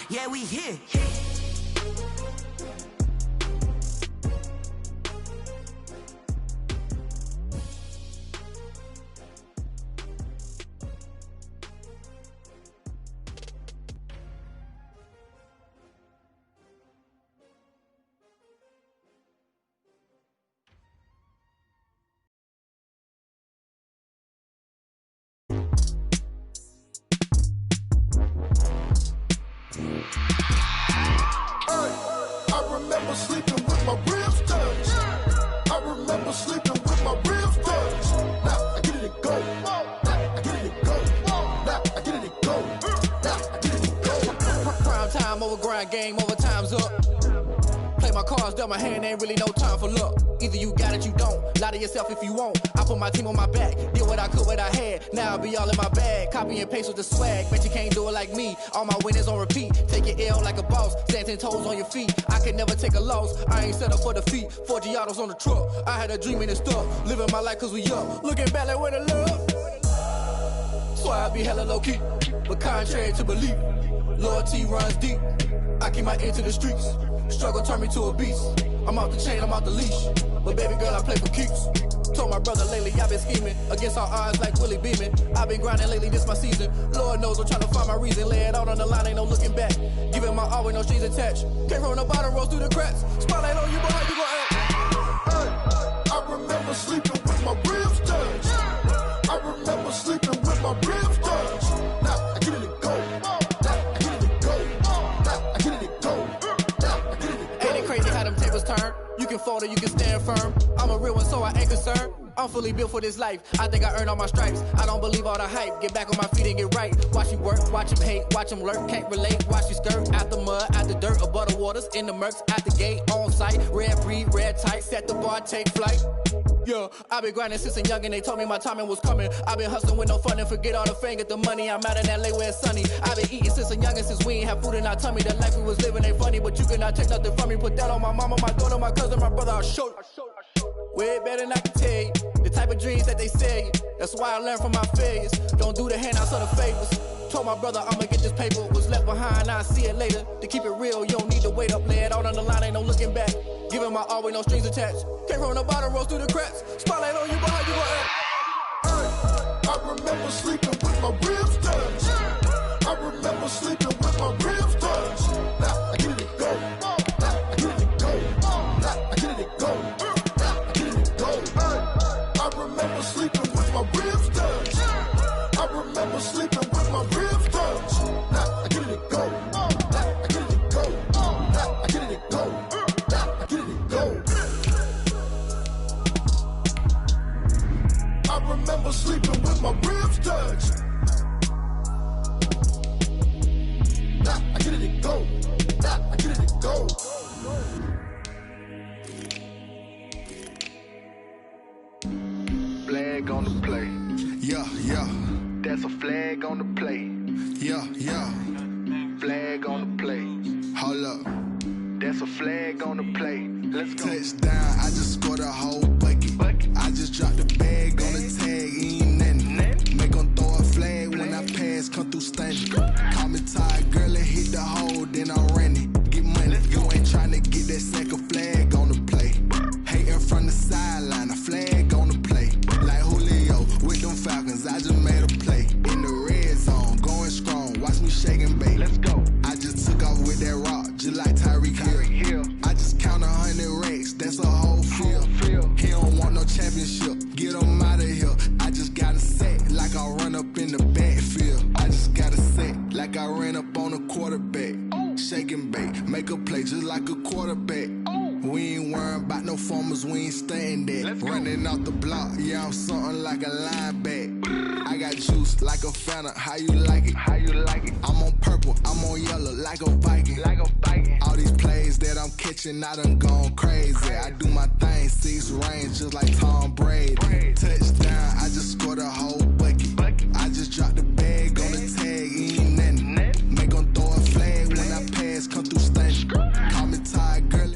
Yeah, we here. Sleeping with my ribs touched. I remember sleeping with my ribs touched. Now I get it and go. Now I get it and go. Now I get it and go. Now I get it and go. Prime time over grind game, over time's up. Play my cards, dealt my hand, ain't really no time for luck. Either you got it, you don't. Lie to yourself if you won't. I put my team on my back, did what I could, what I had. Now I'll be all in my bag, copy and paste with the swag. Bet you can't do it like me. All my winners on repeat. Take your L like a boss, stand 10 toes on your feet. I can never take a loss. I ain't set up for defeat. 4 Giottos on the truck. I had a dream and it stuck. Living my life cause we up. Looking back like where the love. So I be hella low key, but contrary to belief, loyalty runs deep. I keep my ear to the streets. Struggle turned me to a beast. I'm off the chain, I'm off the leash. But baby girl, I play for keeps. Told my brother lately, I've been scheming against all odds like Willie Beeman. I've been grinding lately, this my season. Lord knows I'm trying to find my reason. Lay it out on the line, ain't no looking back. Giving my all with no strings attached. Came from the bottom, rose through the cracks. Spotlight on you, but how you gon' act? Hey, I remember sleeping with my ribs touched. I remember sleeping with my ribs touched. Now I get it and go. Now I get it and go. Now I get it and go. Now I get it and go. Ain't it crazy how them tables turn? You can fold or you can stand firm. I'm a real one, so I ain't concerned. I'm fully built for this life. I think I earned all my stripes. I don't believe all the hype. Get back on my feet and get right. Watch you work, watch him hate, watch him lurk. Can't relate, watch you skirt. Out the mud, out the dirt, above the waters, in the murks, out the gate, on site. Red breed, red tight, set the bar, take flight. Yeah, I been grinding since a youngin', they told me my timing was coming. I been hustling with no fun and forget all the fame, get the money. I'm out in LA where it's sunny. I been eating since a youngin', since we ain't have food in our tummy. The life we was living ain't funny, but you cannot take nothing from me. Put that on my mama, my daughter, my cousin, my brother, I'll show you. Way better than I can tell you. The type of dreams that they sell you. That's why I learned from my failures. Don't do the handouts or the favors. Told my brother I'ma get this paper. Was left behind, I'll see it later. To keep it real, you don't need to wait up. Lay it out on the line, ain't no looking back. Giving my all with no strings attached. Came from the bottom, rose through the cracks. Spotlight on you, but how you gon' act? Hey, I remember sleeping with my ribs touched. I remember sleeping with my ribs touched. Now I get it and go. Now I get it and go. Now I get it and go. Now I get it and go. Hey, I remember sleeping with my ribs touched. I remember sleeping with my ribs touched. Now I get it and go. Now I get it and go. Now I get it and go. Now I get it and go. I remember sleeping with my ribs touched. Now I get it and go. Now I get it and go. Flag on the play. Yeah, yeah. That's a flag on the play. Yeah, yeah. Flag on the play. Hold up. That's a flag on the play. Let's go. Touchdown, I just scored a whole bucket. I just dropped the bag on the tag, ain't nothing. Make 'em throw a flag when I pass, come through stunning. Call me tired, girl, and hit the hole, then I'm running. Get money, you ain't tryna get that second flag on the play. Hating from the sideline, a flag on the play. Like Julio with them Falcons, I just made a play. In the red zone, going strong, watch me shake and bake. Let's go. I just took off with that rock, just like Tyreek Hill. I just count 100 racks, that's a whole field. He don't want no championship, get him out of here. I just got a set, like I run up in the backfield. I just got a set, like I ran up on a quarterback. Shake and bake, make a play just like a quarterback. We ain't worrying about no formers, we ain't staying there. Running off the block, yeah, I'm something like a lineback. I got juice like a Fanta, how you like it? How you like it? I'm on purple, I'm on yellow like a Viking. Like a Viking. All these plays that I'm catching, I done gone crazy. I do my thing, 6 range just like Tom Brady. Touchdown, I just scored a whole bucket. I just dropped the bag on the tag, ain't nothing. Make 'em throw a flag when I pass, come through stunning. Call me tired, girl.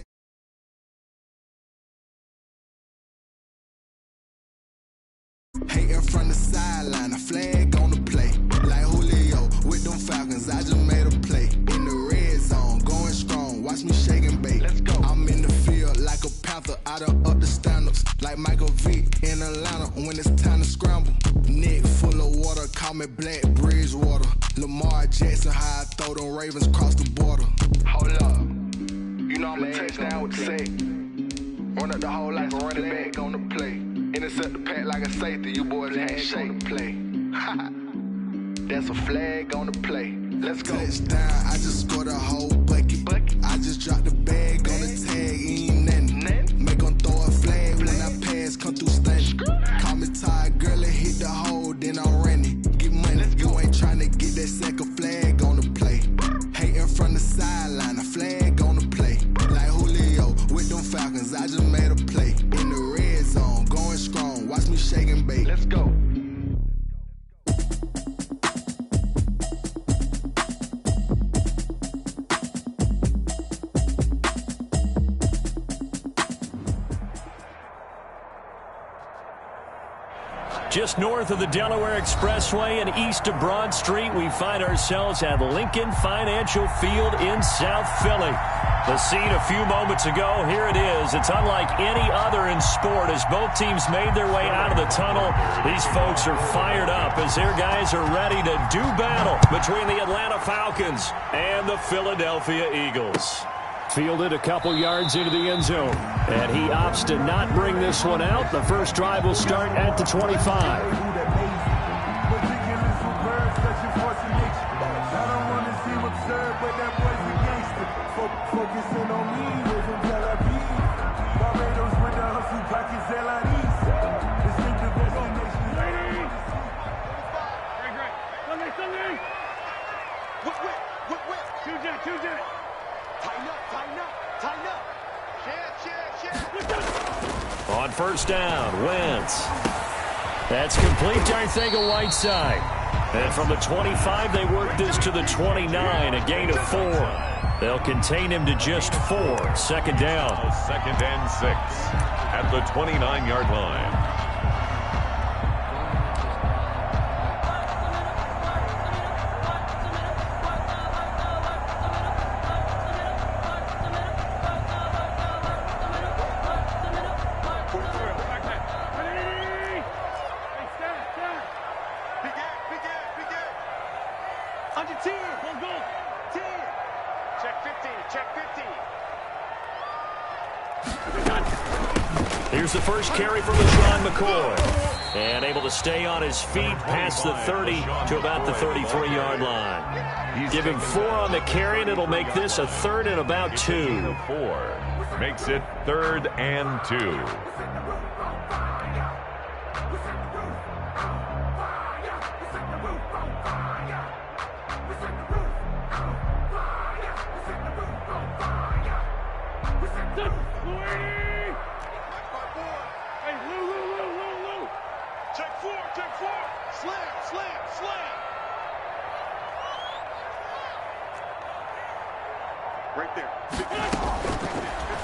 Hating from the sideline, a flag on the play. Like Julio with them Falcons, I just made a play. me Black Bridgewater. Lamar Jackson, how I throw them Ravens across the border. Hold up. You know I'm a touchdown with the sack. Run up the whole like a running back on the play. Intercept the pack like a safety. You boys ain't shake the play. That's a flag on the play. Let's go. Touchdown, I just scored a whole bucket. I just dropped the bag on the tag, ain't nothing. Make them throw a flag when I pass, come through stunning. Call me tired, girl, and hit the hole, then I'm running. Get money, you ain't tryna get that second flag on the play. Hating from the sideline, a flag on the play. Like Julio with them Falcons, I just made a play. In the red zone, going strong, watch me shake and bake. Let's go. Just north of the Delaware Expressway and east of Broad Street, we find ourselves at Lincoln Financial Field in South Philly. The scene a few moments ago, here it is. It's unlike any other in sport as both teams made their way out of the tunnel. These folks are fired up as their guys are ready to do battle between the Atlanta Falcons and the Philadelphia Eagles. Fielded a couple yards into the end zone, and he opts to not bring this one out. The first drive will start at the 25. On first down, Wentz. That's complete to Arcega-Whiteside. And from the 25, they work this to the 29, a gain of 4. They'll contain him to just 4. Second down. Second and 6 at the 29-yard line. Here's the first carry from LaShawn McCoy. And able to stay on his feet past the 30 to about the 33-yard line. Give him 4 on the carry, and it'll make this a 3rd and about 2. 4 makes it 3rd and 2.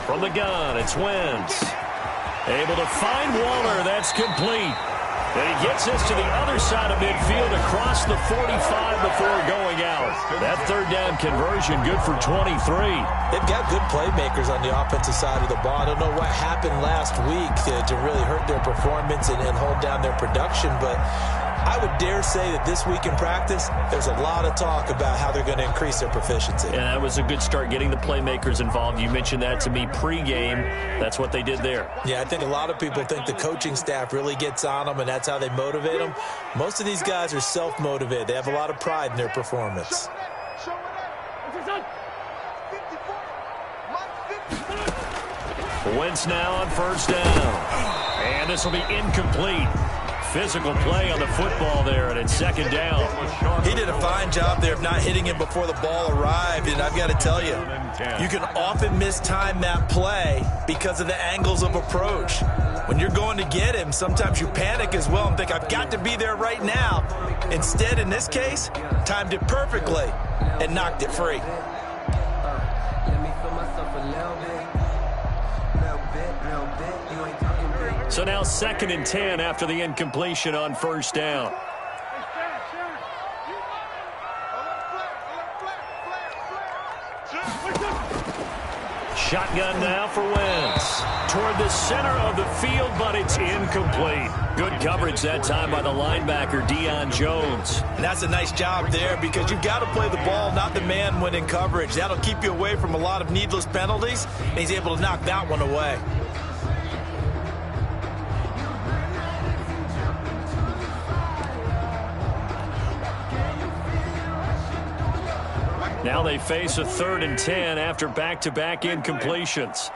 From the gun, it's Wentz. Able to find Waller. That's complete. And he gets us to the other side of midfield across the 45 before going out. That third down conversion good for 23. They've got good playmakers on the offensive side of the ball. I don't know what happened last week to really hurt their performance and hold down their production, but I would dare say that this week in practice, there's a lot of talk about how they're going to increase their proficiency. And that was a good start, getting the playmakers involved. You mentioned that to me pregame. That's what they did there. Yeah, I think a lot of people think the coaching staff really gets on them, and that's how they motivate them. Most of these guys are self-motivated. They have a lot of pride in their performance. Wentz now on first down. And this will be incomplete. Physical play on the football there, and it's second down. He did a fine job there of not hitting him before the ball arrived, and I've got to tell you, you can often mistime that play because of the angles of approach. When you're going to get him, sometimes you panic as well and think, I've got to be there right now. Instead, in this case, timed it perfectly and knocked it free. So now 2nd and 10 after the incompletion on first down. Shotgun now for Wentz. Toward the center of the field, but it's incomplete. Good coverage that time by the linebacker, Deion Jones. And that's a nice job there because you've got to play the ball, not the man when in coverage. That'll keep you away from a lot of needless penalties, and he's able to knock that one away. Now they face a 3rd and 10 after back-to-back incompletions.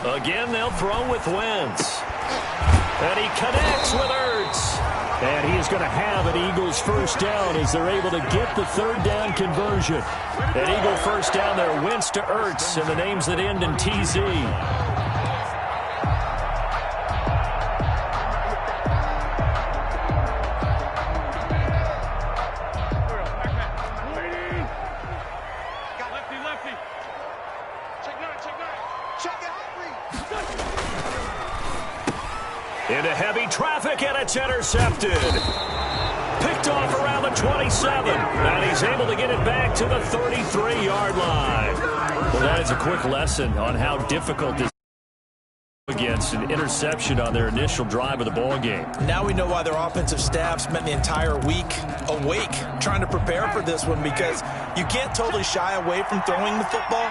Again, they'll throw with Wentz. And he connects with Ertz. And he is going to have an Eagles first down as they're able to get the 3rd down conversion. An Eagle first down there, Wentz to Ertz, and the names that end in TZ. Into heavy traffic, and it's intercepted. Picked off around the 27, and he's able to get it back to the 33-yard line. Well, that is a quick lesson on how difficult this is against an interception on their initial drive of the ball game. Now we know why their offensive staff spent the entire week awake trying to prepare for this one, because you can't totally shy away from throwing the football.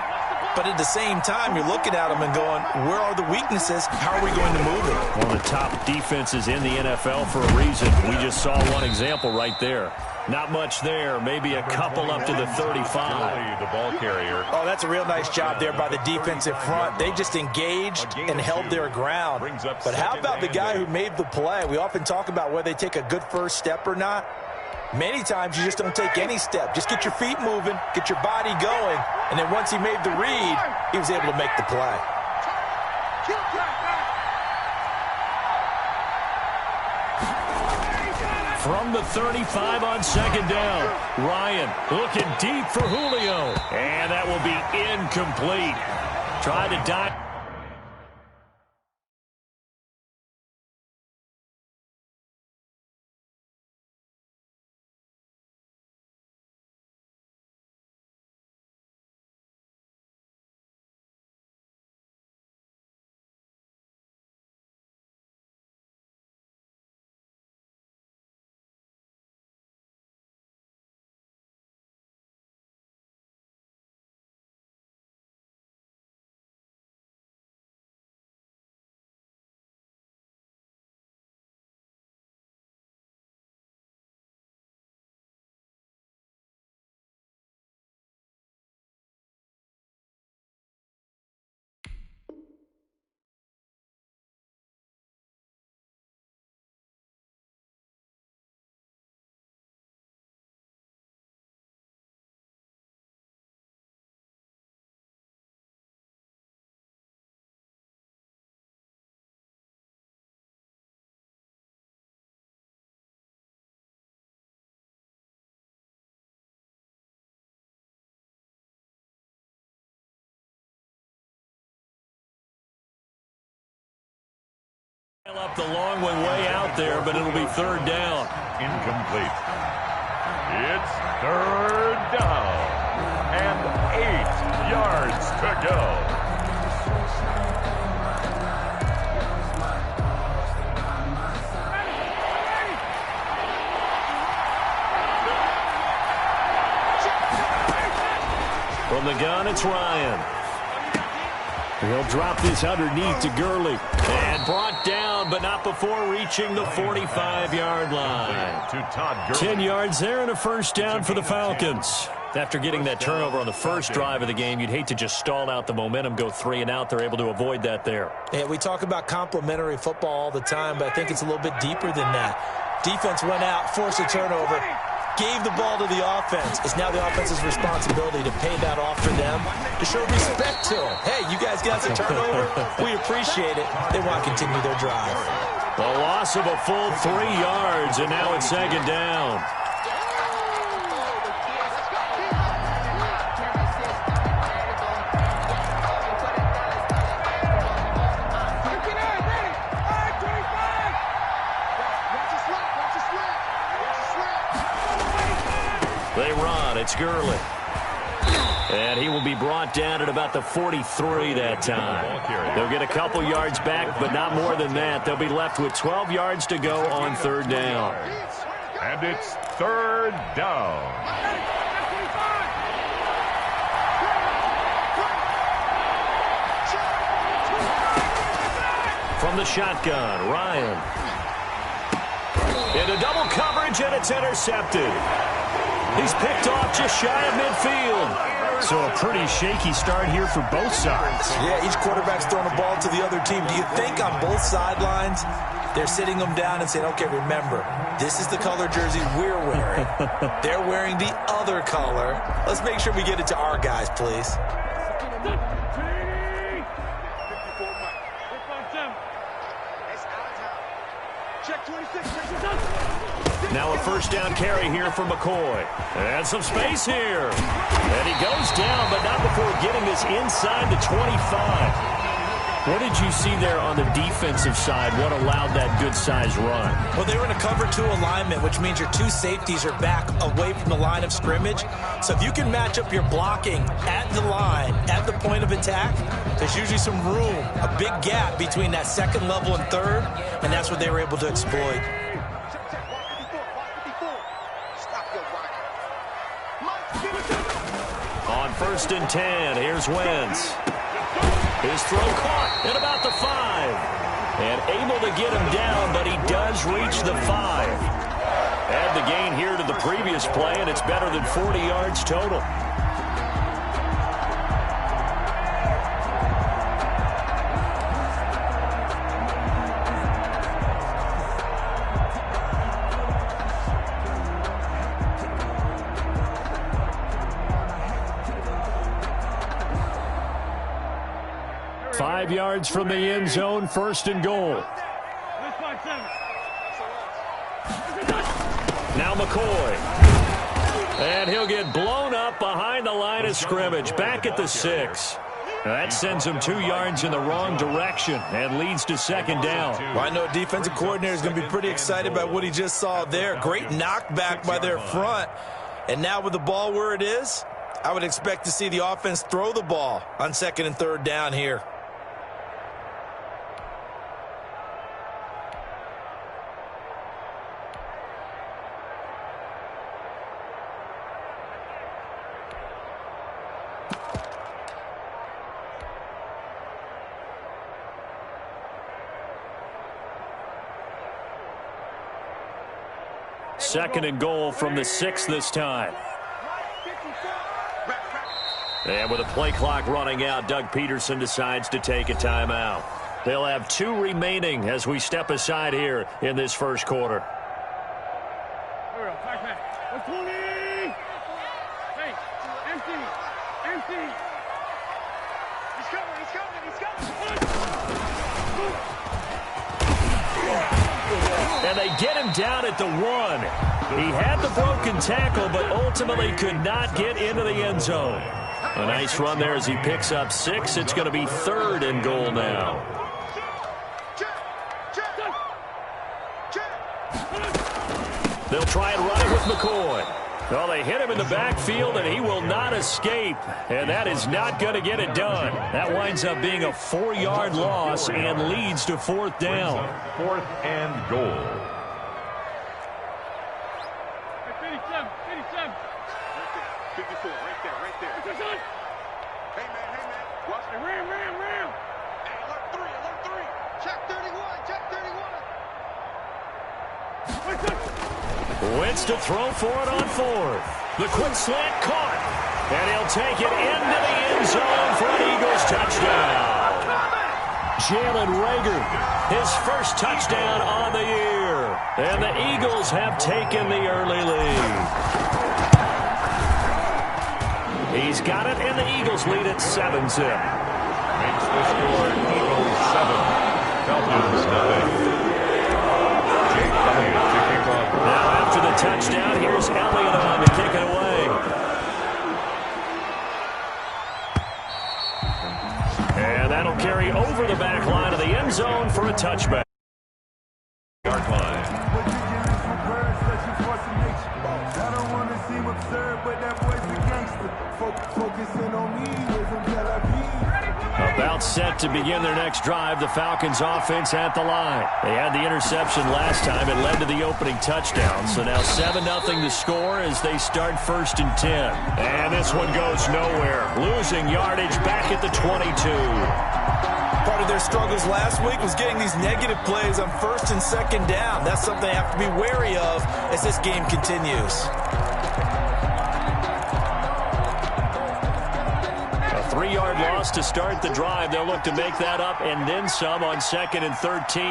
But at the same time, you're looking at them and going, where are the weaknesses? How are we going to move it? One of the top defenses in the NFL for a reason. We just saw one example right there. Not much there. Maybe a couple up to the 35. The ball carrier. Oh, that's a real nice job there by the defensive front. They just engaged and held their ground. But how about the guy who made the play? We often talk about whether they take a good first step or not. Many times you just don't take any step. Just get your feet moving, get your body going, and then once he made the read, he was able to make the play. From the 35 on 2nd down, Ryan looking deep for Julio, and that will be incomplete. Tried to dive. Up the long one way out there, but it'll be 3rd down. Incomplete. It's 3rd down and 8 yards to go. From the gun, it's Ryan. He'll drop this underneath to Gurley. And brought down, but not before reaching the 45-yard line. 10 yards there and a first down for the Falcons. After getting that turnover on the first drive of the game, you'd hate to just stall out the momentum, go 3 and out. They're able to avoid that there. Yeah, we talk about complementary football all the time, but I think it's a little bit deeper than that. Defense went out, forced a turnover, gave the ball to the offense. It's now the offense's responsibility to pay that off for them, to show respect to them. Hey, you guys got the turnover. We appreciate it. They want to continue their drive. The loss of a full 3 yards, and now it's 2nd down. Gurley. And he will be brought down at about the 43 that time. They'll get a couple yards back, but not more than that. They'll be left with 12 yards to go on third down. And it's third down. From the shotgun, Ryan. Into double coverage, and it's intercepted. He's picked off just shy of midfield. So a pretty shaky start here for both sides. Yeah, each quarterback's throwing the ball to the other team. Do you think on both sidelines they're sitting them down and saying, okay, remember, this is the color jersey we're wearing. They're wearing the other color. Let's make sure we get it to our guys, please. Now a first down carry here for McCoy. And some space here. And he goes down, but not before getting this inside the 25. What did you see there on the defensive side? What allowed that good-sized run? Well, they were in a cover 2 alignment, which means your 2 safeties are back away from the line of scrimmage. So if you can match up your blocking at the line, at the point of attack, there's usually some room, a big gap between that second level and third, and that's what they were able to exploit. On 1st and 10, here's Wentz. His throw caught at about the 5. And able to get him down, but he does reach the 5. Add the gain here to the previous play, and it's better than 40 yards total. Yards from the end zone, 1st and goal. Now McCoy. And he'll get blown up behind the line of scrimmage, back at the 6. That sends him 2 yards in the wrong direction and leads to 2nd down. Well, I know defensive coordinator is going to be pretty excited about what he just saw there. Great knockback by their front. And now with the ball where it is, I would expect to see the offense throw the ball on 2nd and 3rd down here. Second and goal from the 6 this time. And with a play clock running out, Doug Peterson decides to take a timeout. They'll have 2 remaining as we step aside here in this first quarter. And they get him down at the 1. He had the broken tackle, but ultimately could not get into the end zone. A nice run there as he picks up 6. It's going to be 3rd and goal now. They'll try and run it with McCoy. Well, they hit him in the backfield, and he will not escape. And that is not going to get it done. That winds up being a 4-yard loss and leads to 4th down. 4th and goal. 54, right there. Hey, man. Watch me. Ram. Hey, alert 3. Check 31. Wentz to throw for it on 4th. The quick slant caught. And he'll take it into the end zone for an Eagles touchdown. Jalen Reagor, his first touchdown on the year. And the Eagles have taken the early lead. He's got it, and the Eagles lead at 7-zip. Makes the score Eagles 7, Falcons 9. Now after the touchdown, here's Elliott on to kick it away. And that'll carry over the back line of the end zone for a touchback. Yard line. I don't want to seem absurd, but that boy's About set to begin their next drive, the Falcons offense at the line. They had the interception last time. It led to the opening touchdown. So now 7-0 to score as they start 1st and 10. And this one goes nowhere. Losing yardage back at the 22. Part of their struggles last week was getting these negative plays on 1st and 2nd down. That's something they have to be wary of as this game continues. A 3-yard loss to start the drive. They'll look to make that up and then some on 2nd and 13.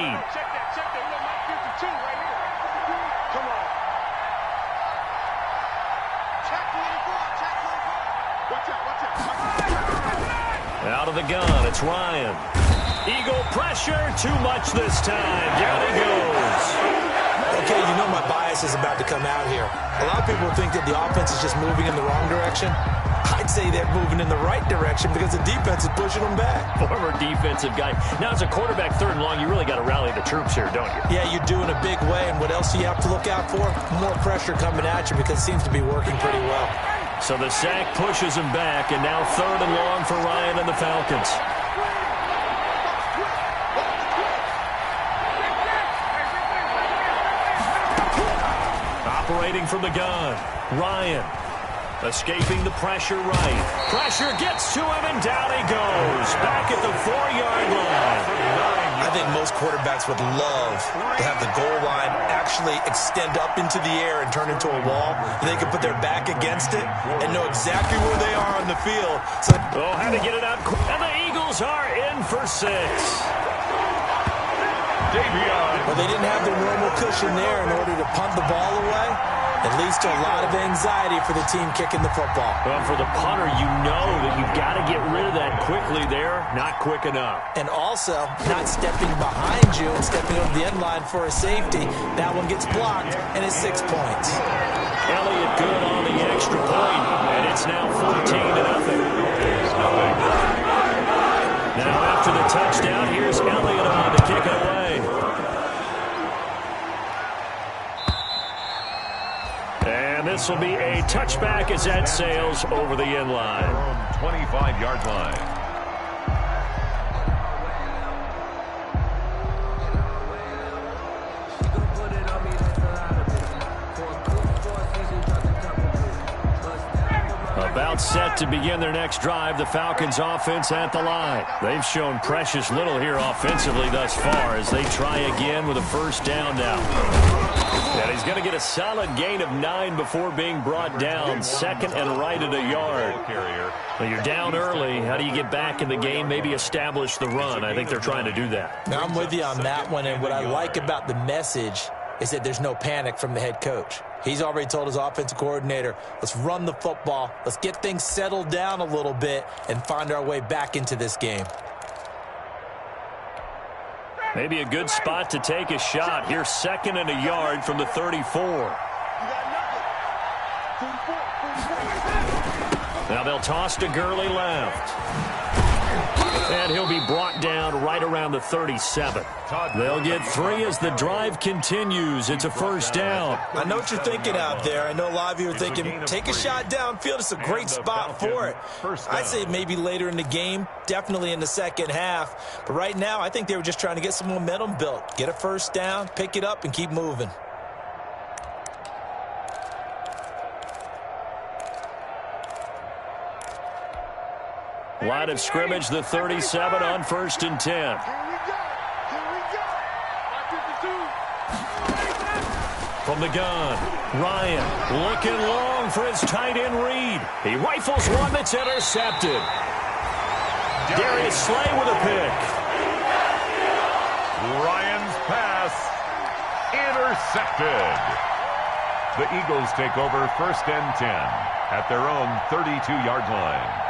Out of the gun, it's Ryan. Eagle pressure, too much this time. Down he goes. Okay, you know my bias is about to come out here. A lot of people think that the offense is just moving in the wrong direction. I'd say they're moving in the right direction because the defense is pushing them back. Former defensive guy. Now, as a quarterback, 3rd and long, you really got to rally the troops here, don't you? Yeah, you do in a big way. And what else do you have to look out for? More pressure coming at you because it seems to be working pretty well. So the sack pushes him back, and now 3rd and long for Ryan and the Falcons. Operating from the gun, Ryan. Escaping the pressure right. Pressure gets to him, and down he goes. Back at the 4-yard line. I think most quarterbacks would love to have the goal line actually extend up into the air and turn into a wall. They can put their back against it and know exactly where they are on the field. So, had to get it out. And the Eagles are in for 6. Well, they didn't have their normal cushion there in order to punt the ball away. It leads to a lot of anxiety for the team kicking the football. Well, for the punter, you know that you've got to get rid of that quickly there. Not quick enough. And also, not stepping behind you and stepping over the end line for a safety. That one gets blocked, and it's 6 points. Elliott good on the extra point, and it's now 14-0. Now after the touchdown, here's Elliott on to kick it away. And this will be a touchback as that sails over the end line. 25-yard line. About set to begin their next drive, the Falcons offense at the line. They've shown precious little here offensively thus far as they try again with a 1st down now. And he's going to get a solid gain of 9 before being brought down. 2nd and right at a yard. Well, you're down early. How do you get back in the game? Maybe establish the run. I think they're trying to do that. Now, I'm with you on that one, and what I like about the message is that there's no panic from the head coach. He's already told his offensive coordinator, let's run the football, let's get things settled down a little bit and find our way back into this game. Maybe a good spot to take a shot. Here's 2nd and a yard from the 34. Now they'll toss to Gurley left. And he'll be brought down right around the 37. They'll get 3 as the drive continues. It's a 1st down. I know what you're thinking out there. I know a lot of you are thinking, take a shot downfield. It's a great spot for it. I'd say maybe later in the game, definitely in the 2nd half. But right now, I think they were just trying to get some momentum built. Get a 1st down, pick it up, and keep moving. Line of scrimmage, the 37 on 1st and 10. From the gun, Ryan looking long for his tight end read. He rifles one that's intercepted. Darius Slay with a pick. Ryan's pass intercepted. The Eagles take over 1st and 10 at their own 32-yard line.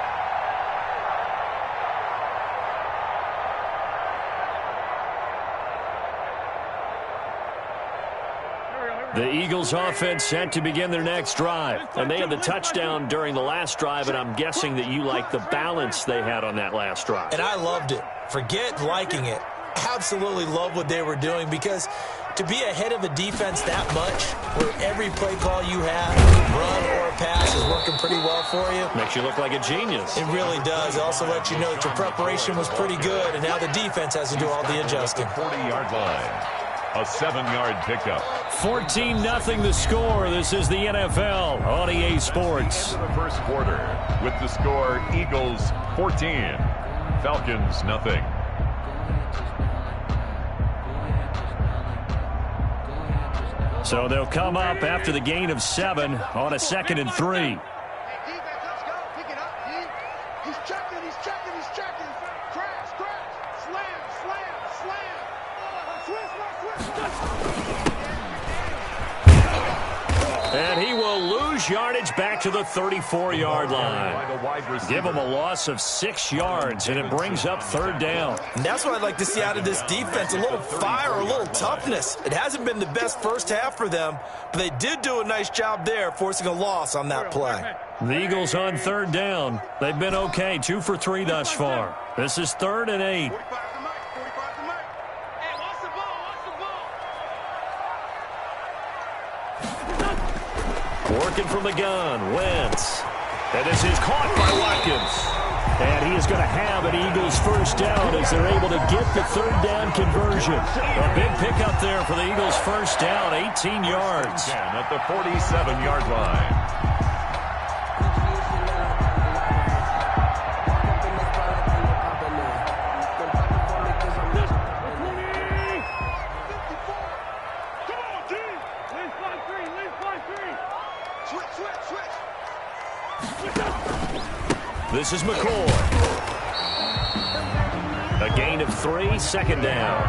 The Eagles offense set to begin their next drive. And they had the touchdown during the last drive, and I'm guessing that you like the balance they had on that last drive. And I loved it. Forget liking it. Absolutely love what they were doing because to be ahead of a defense that much, where every play call you have, run or pass is working pretty well for you. Makes you look like a genius. It really does. It also lets you know that your preparation was pretty good, and now the defense has to do all the adjusting. 40-yard line. A 7-yard pickup. 14-0 the score. This is the NFL on EA Sports. Into the first quarter with the score Eagles 14, Falcons nothing. So they'll come up after the gain of 7 on a 2nd and 3. And he will lose yardage back to the 34-yard line. Give him a loss of 6 yards, and it brings up 3rd down. And that's what I'd like to see out of this defense, a little fire, a little toughness. It hasn't been the best first half for them, but they did do a nice job there, forcing a loss on that play. The Eagles on 3rd down. They've been okay, 2 for 3 thus far. This is 3rd and 8. Working from the gun, Wentz. And this is caught by Watkins. And he is going to have an Eagles first down as they're able to get the 3rd down conversion. A big pickup there for the Eagles first down, 18 yards. At the 47-yard line. This is McCoy. A gain of 3, 2nd down.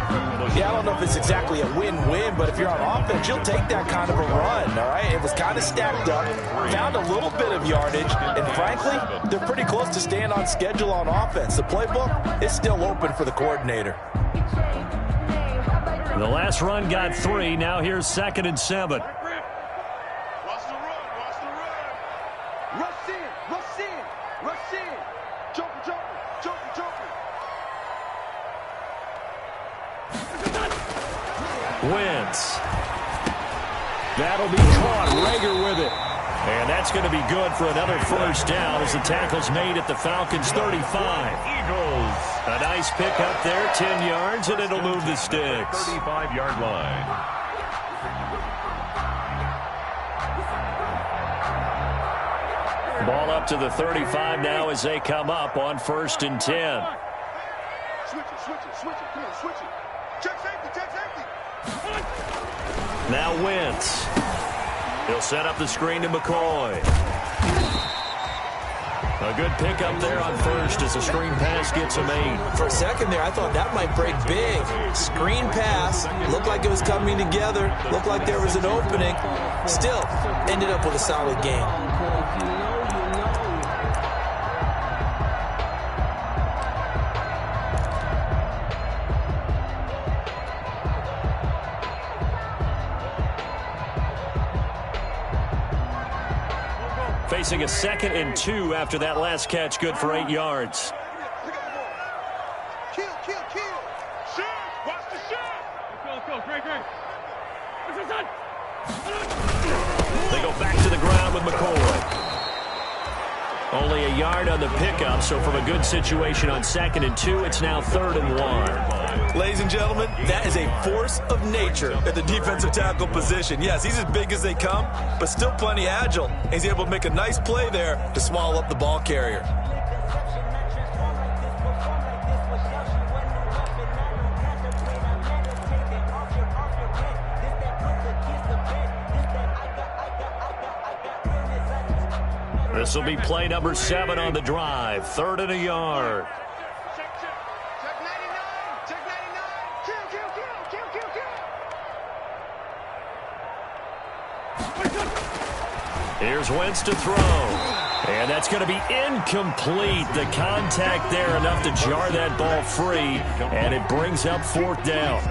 Yeah, I don't know if it's exactly a win-win, but if you're on offense, you'll take that kind of a run, all right? It was kind of stacked up, found a little bit of yardage, and frankly, they're pretty close to staying on schedule on offense. The playbook is still open for the coordinator. The last run got 3. Now here's 2nd and 7. Wentz. That'll be caught. Rager with it. And that's going to be good for another first down as the tackle's made at the Falcons' 35. Eagles. A nice pickup there, 10 yards, and it'll move the sticks. 35-yard line. Ball up to the 35 now as they come up on 1st and 10. Switch it. Come on, switch it. Check safety. Now Wentz. He'll set up the screen to McCoy. A good pickup there on 1st as the screen pass gets a made. For a second there, I thought that might break big. Screen pass. Looked like it was coming together. Looked like there was an opening. Still, ended up with a solid game. Facing a 2nd and 2 after that last catch, good for 8 yards. Kill. Shot. Watch the shot. Let's go. Great. They go back to the ground with McCoy. Only a yard on the pickup, so from a good situation on 2nd and 2, it's now 3rd and 1. Ladies and gentlemen, that is a force of nature at the defensive tackle position. Yes, he's as big as they come, but still plenty agile. He's able to make a nice play there to swallow up the ball carrier. This will be play number 7 on the drive. 3rd and a yard. Check 99. Kill. Here's Wentz to throw. And that's going to be incomplete. The contact there enough to jar that ball free. And it brings up 4th down.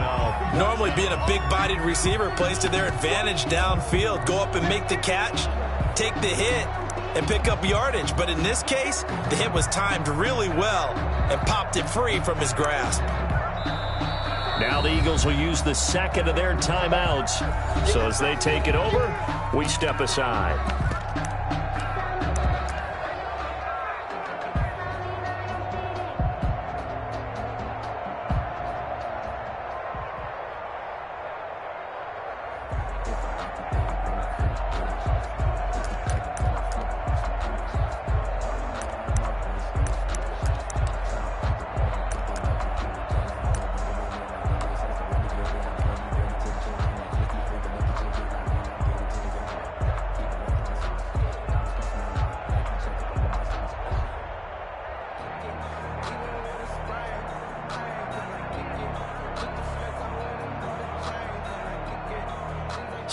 Normally being a big-bodied receiver plays to their advantage downfield. Go up and make the catch, take the hit, and pick up yardage. But in this case, the hit was timed really well and popped it free from his grasp. Now the Eagles will use the 2nd of their timeouts. So as they take it over, we step aside.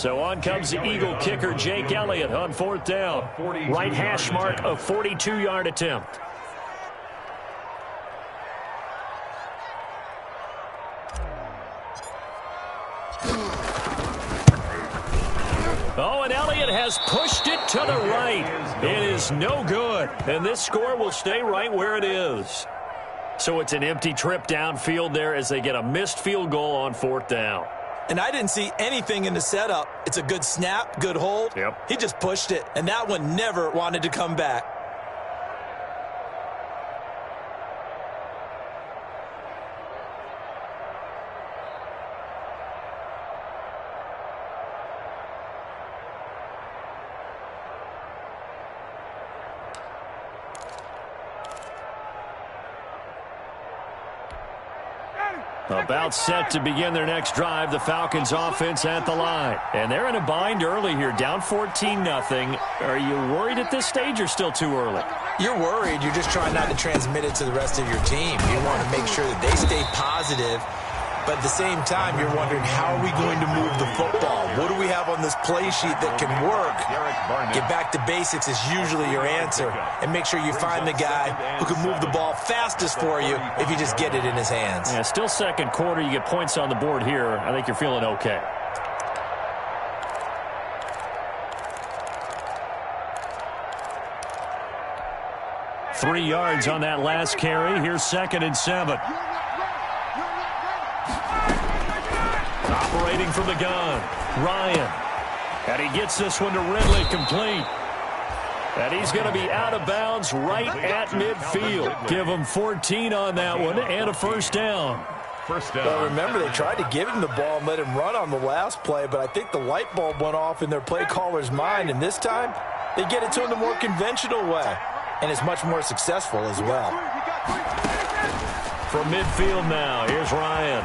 So on comes the Eagle kicker, Jake Elliott, on 4th down. Right hash mark, a 42-yard attempt. Oh, and Elliott has pushed it to the right. It is no good, and this score will stay right where it is. So it's an empty trip downfield there as they get a missed field goal on 4th down. And I didn't see anything in the setup. It's a good snap, good hold. Yep. He just pushed it, and that one never wanted to come back. About set to begin their next drive, the Falcons offense at the line. And they're in a bind early here, down 14-0. Are you worried at this stage or still too early? You're worried. You're just trying not to transmit it to the rest of your team. You want to make sure that they stay positive. But at the same time, you're wondering, how are we going to move the football? What do we have on this play sheet that can work? Get back to basics is usually your answer. And make sure you find the guy who can move the ball fastest for you if you just get it in his hands. Yeah, still second quarter. You get points on the board here. I think you're feeling okay. Three yards on that last carry. Here's 2nd and 7. Operating from the gun, Ryan. And he gets this one to Ridley, complete. And he's going to be out of bounds right at midfield. Give him 14 on that one and a first down. Well, remember, they tried to give him the ball and let him run on the last play, but I think the light bulb went off in their play caller's mind, and this time they get it to him the more conventional way, and it's much more successful as well. From midfield now, here's Ryan.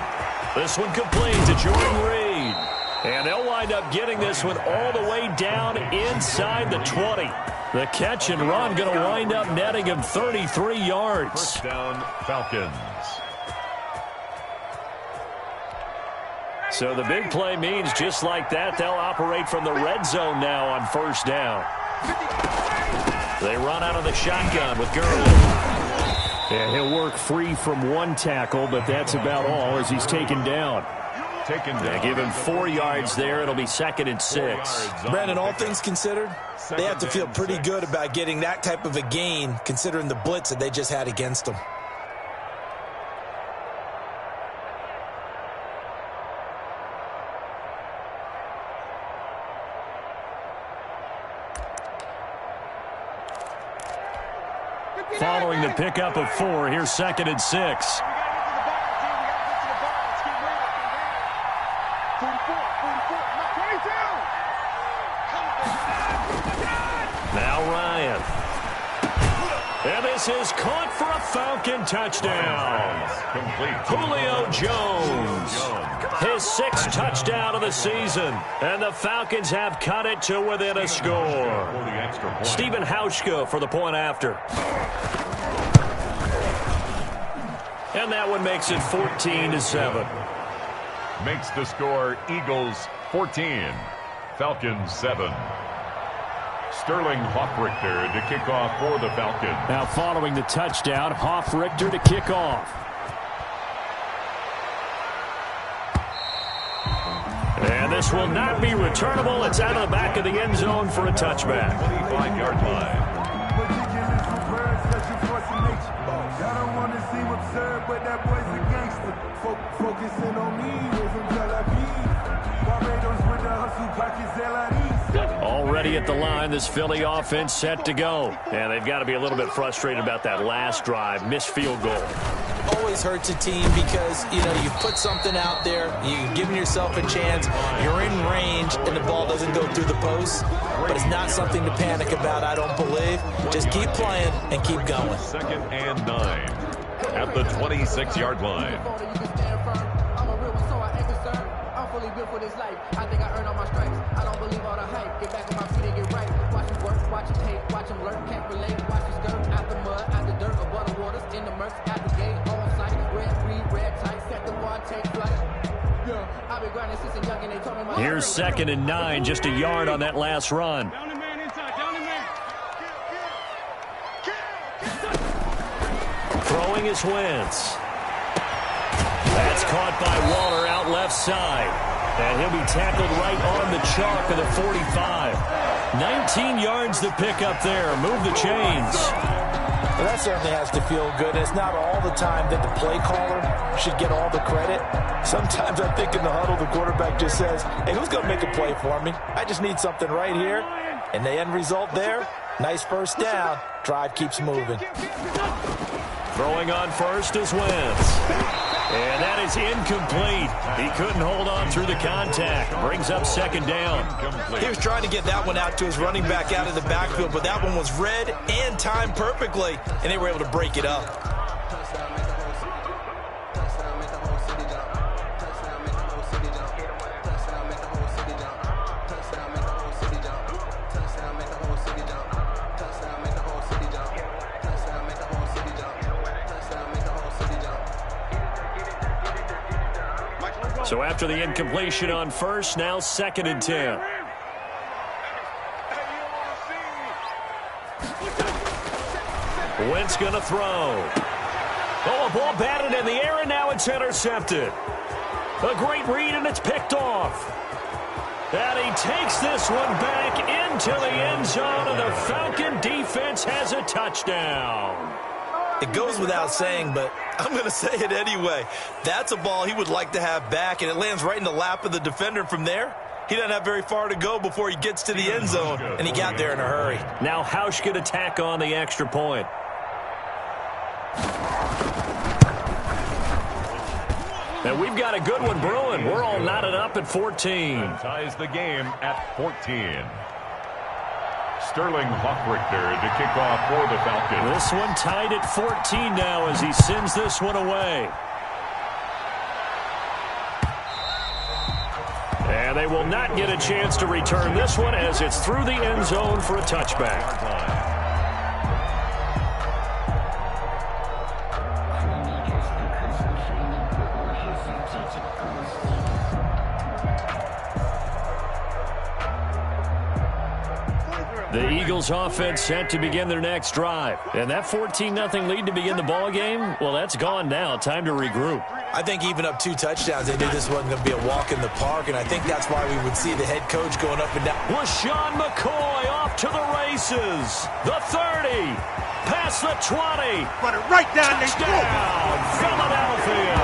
This one complete to Jordan Reed. And they'll wind up getting this one all the way down inside the 20. The catch and run going to wind up netting him 33 yards. First down, Falcons. So the big play means just like that, they'll operate from the red zone now on first down. They run out of the shotgun with Gurley. Yeah, he'll work free from one tackle, but that's about all as he's taken down. Yeah, give him 4 yards there. It'll be 2nd and 6. Brandon, all things considered, they have to feel pretty good about getting that type of a gain considering the blitz that they just had against them. Following the pickup of 4, here's 2nd and 6. Now Ryan. And this is caught for a Falcon touchdown. Julio Jones. His 6th touchdown of the season. And the Falcons have cut it to within a score. Stephen Hauschka for the point after. And that one makes it 14-7. Makes the score Eagles 14, Falcons 7. Sterling Hofrichter to kick off for the Falcons. Now following the touchdown, Hofrichter to kick off. And this will not be returnable. It's out of the back of the end zone for a touchback. 25-yard line. I don't want to seem absurd, but that boy's a gangster. Focusing on me, we're from Tel Aviv. Barbados with the hustle, pockets LIDs. Already at the line, this Philly offense set to go. And they've got to be a little bit frustrated about that last drive, missed field goal. Always hurts a team because, you know, you put something out there, you've given yourself a chance, you're in range, and the ball doesn't go through the post. But it's not something to panic about, I don't believe. Just keep playing and keep going. 2nd and 9 at the 26-yard line. Built for this life. I think I earned all my stripes. I don't believe all the hype. Get back on my feet and get right. Watch him work, watch him hate, watch him lurk, can't relate. Watch him skirt out the mud, out the dirt, above the waters, in the murks, out the gate, on sight. Red, free, red tight, set the bar, take flight. Yeah, I've been grinding since a young Here's 2nd and 9, just a yard on that last run. Throwing is Wentz. That's caught by Waller out left side. And he'll be tackled right on the chalk of the 45. 19 yards to pick up there. Move the chains. Well, that certainly has to feel good. It's not all the time that the play caller should get all the credit. Sometimes I think in the huddle, the quarterback just says, hey, who's going to make a play for me? I just need something right here. And the end result there, nice first down. Drive keeps moving. Throwing on first is Wentz. And that is incomplete. He couldn't hold on through the contact. Brings up 2nd down. He was trying to get that one out to his running back out of the backfield, but that one was read and timed perfectly, and they were able to break it up. So after the incompletion on first, now 2nd and 10. Wentz going to throw. Oh, a ball batted in the air, and now it's intercepted. A great read, and it's picked off. And he takes this one back into the end zone, and the Falcon defense has a touchdown. It goes without saying, but I'm going to say it anyway. That's a ball he would like to have back, and it lands right in the lap of the defender. From there, he doesn't have very far to go before he gets to the end zone, and he got there in a hurry. Now Hausch going to tack on the extra point. And we've got a good one brewing. We're all knotted up at 14. And ties the game at 14. Sterling Hoffrichter to kick off for the Falcons. This one tied at 14 now as he sends this one away. And they will not get a chance to return this one as it's through the end zone for a touchback. The Eagles offense set to begin their next drive. And that 14-0 lead to begin the ball game, well, that's gone now. Time to regroup. I think even up 2 touchdowns, they knew this wasn't going to be a walk in the park, and I think that's why we would see the head coach going up and down. LaShawn McCoy off to the races. The 30. Past the 20. Run it right down the Touchdown, Philadelphia.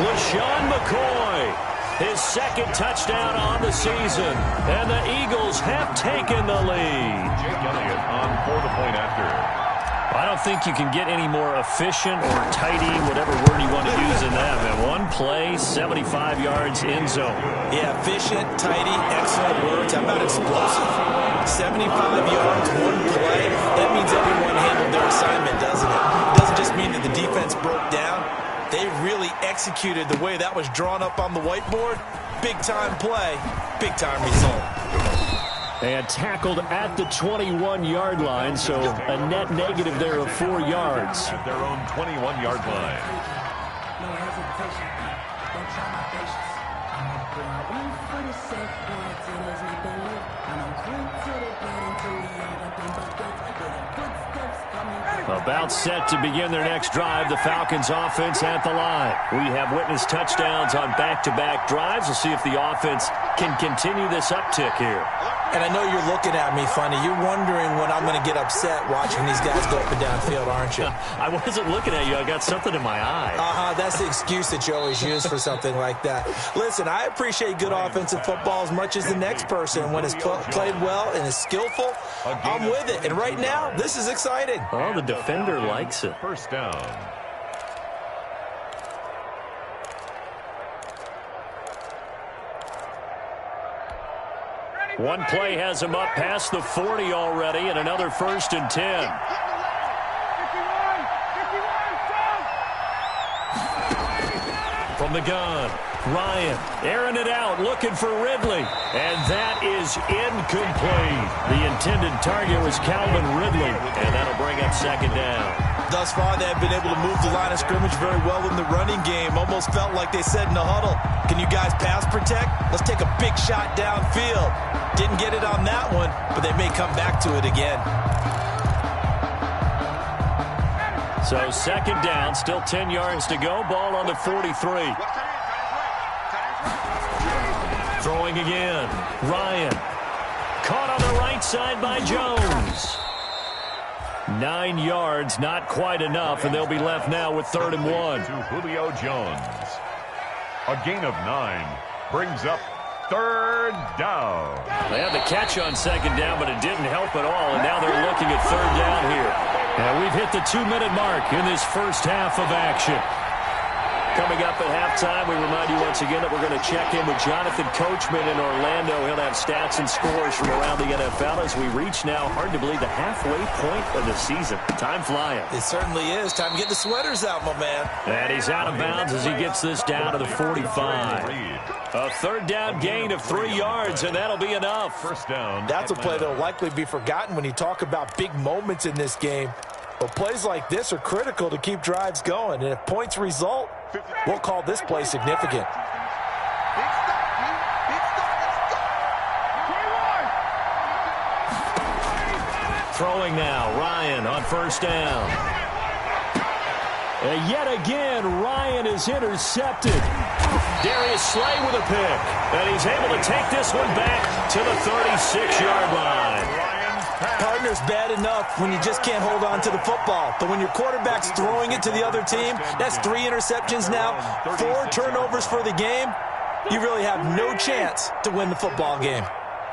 LaShawn McCoy. His 2nd touchdown on the season. And the Eagles have taken the lead. Jake Elliott on for the point after. I don't think you can get any more efficient or tidy, whatever word you want to use in that. Man, one play, 75 yards in zone. Yeah, efficient, tidy, excellent words. How about explosive? 75 yards, one play. That means everyone handled their assignment, doesn't it? It doesn't just mean that the defense broke down. They really executed the way that was drawn up on the whiteboard. Big-time play, big-time result. And tackled at the 21-yard line, so a net negative there of 4 yards. At their own 21-yard line. No hesitation. Don't try my patience. I'm a boy, 146 points. It is nothing new. I'm a quick to the bed until we all up in buckets. With the footsteps coming. About set to begin their next drive, the Falcons offense at the line. We have witnessed touchdowns on back-to-back drives. We'll see if the offense can continue this uptick here. And I know you're looking at me funny. You're wondering when I'm going to get upset watching these guys go up and down field, aren't you? I wasn't looking at you. I got something in my eye. That's the excuse that you always use for something like that. Listen, I appreciate good offensive football as much as the next person. When it's played well and is skillful, I'm with it. And right now, this is exciting. Oh, the defender likes it. First down. One play has him up past the 40 already, and another 1st and 10. From the gun, Ryan airing it out, looking for Ridley. And that is incomplete. The intended target was Calvin Ridley, and that'll bring up 2nd down. Thus far, they have been able to move the line of scrimmage very well in the running game. Almost felt like they said in the huddle, can you guys pass protect? Let's take a big shot downfield. Didn't get it on that one, but they may come back to it again. So second down, still 10 yards to go. Ball on the 43. Throwing again. Ryan. Caught on the right side by Jones. 9 yards, not quite enough, and they'll be left now with 3rd and 1. To Julio Jones. A gain of 9 brings up 3rd down. They had the catch on 2nd down, but it didn't help at all, and now they're looking at 3rd down here. And we've hit the 2-minute mark in this first half of action. Coming up at halftime, we remind you once again that we're going to check in with Jonathan Coachman in Orlando. He'll have stats and scores from around the NFL as we reach now, hard to believe, the halfway point of the season. Time flying. It certainly is. Time to get the sweaters out, my man. And he's out of bounds as he gets this down to the 45. A 3rd down gain of 3 yards, and that'll be enough. First down. That's a play that will likely be forgotten when you talk about big moments in this game. But plays like this are critical to keep drives going. And if points result, we'll call this play significant. Throwing now, Ryan on 1st down. And yet again, Ryan is intercepted. Darius Slay with a pick. And he's able to take this one back to the 36-yard line. Partner's bad enough when you just can't hold on to the football. But when your quarterback's throwing it to the other team, that's 3 interceptions now, 4 turnovers for the game. You really have no chance to win the football game.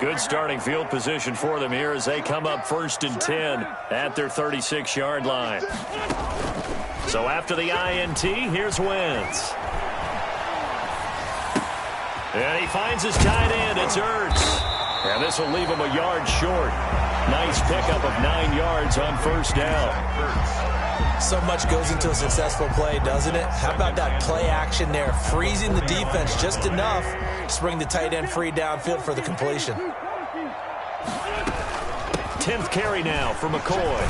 Good starting field position for them here as they come up 1st and 10 at their 36-yard line. So after the INT, here's Wentz. And he finds his tight end. It's Ertz. And this will leave him a yard short. Nice pickup of 9 yards on 1st down. So much goes into a successful play, doesn't it? How about that play action there? Freezing the defense just enough to bring the tight end free downfield for the completion. 10th carry now for McCoy.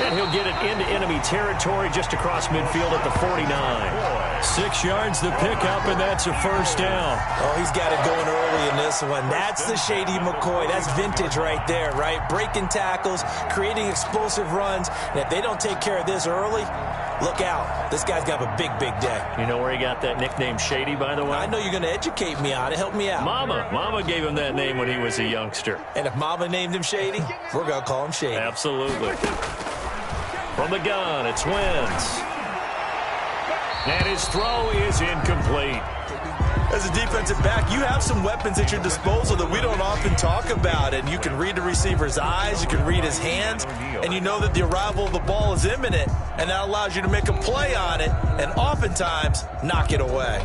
And he'll get it into enemy territory just across midfield at the 49. 6 yards the pickup, and that's a 1st down. Oh, he's got it going early in this one. That's the shady McCoy. That's vintage right there, right? Breaking tackles, creating explosive runs. And if they don't take care of this early, look out. This guy's got a big, big day. You know where he got that nickname Shady, by the way? I know you're going to educate me on it. Help me out. Mama gave him that name when he was a youngster. And if Mama named him Shady, we're going to call him Shady. Absolutely. From the gun, it's Wentz. And his throw is incomplete. As a defensive back, you have some weapons at your disposal that we don't often talk about. And you can read the receiver's eyes, you can read his hands, and you know that the arrival of the ball is imminent. And that allows you to make a play on it and oftentimes knock it away.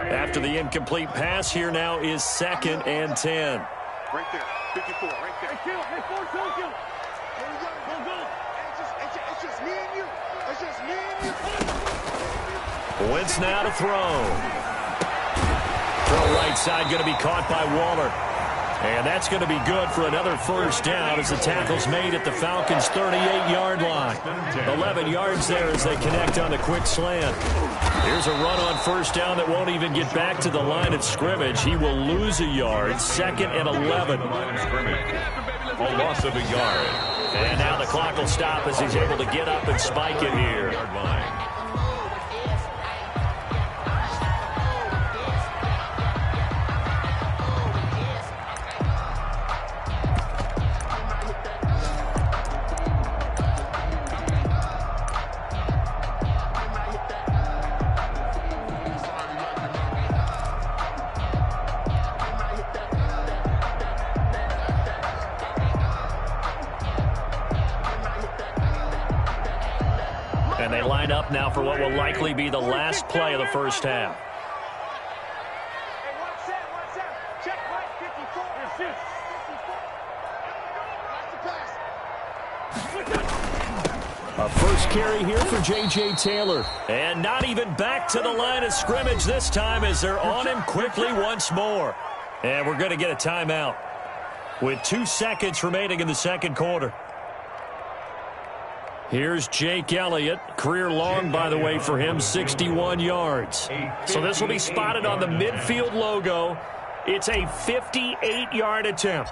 After the incomplete pass, here now is 2nd and 10. Right there, 54, right there. Hey, 4-2. It's just me and you. It's just me and you. Wentz now to throw. Throw right side going to be caught by Waller. And that's going to be good for another 1st down as the tackle's made at the Falcons' 38-yard line. 11 yards there as they connect on the quick slant. Here's a run on 1st down that won't even get back to the line of scrimmage. He will lose a yard. 2nd and 11. A loss of a yard. And now the clock will stop as he's able to get up and spike it here. And they line up now for what will likely be the last play of the first half. A first carry here for J.J. Taylor. And not even back to the line of scrimmage this time as they're on him quickly once more. And we're going to get a timeout with 2 seconds remaining in the second quarter. Here's Jake Elliott. Career long, by the way, for him, 61 yards. So this will be spotted on the midfield logo. It's a 58-yard attempt.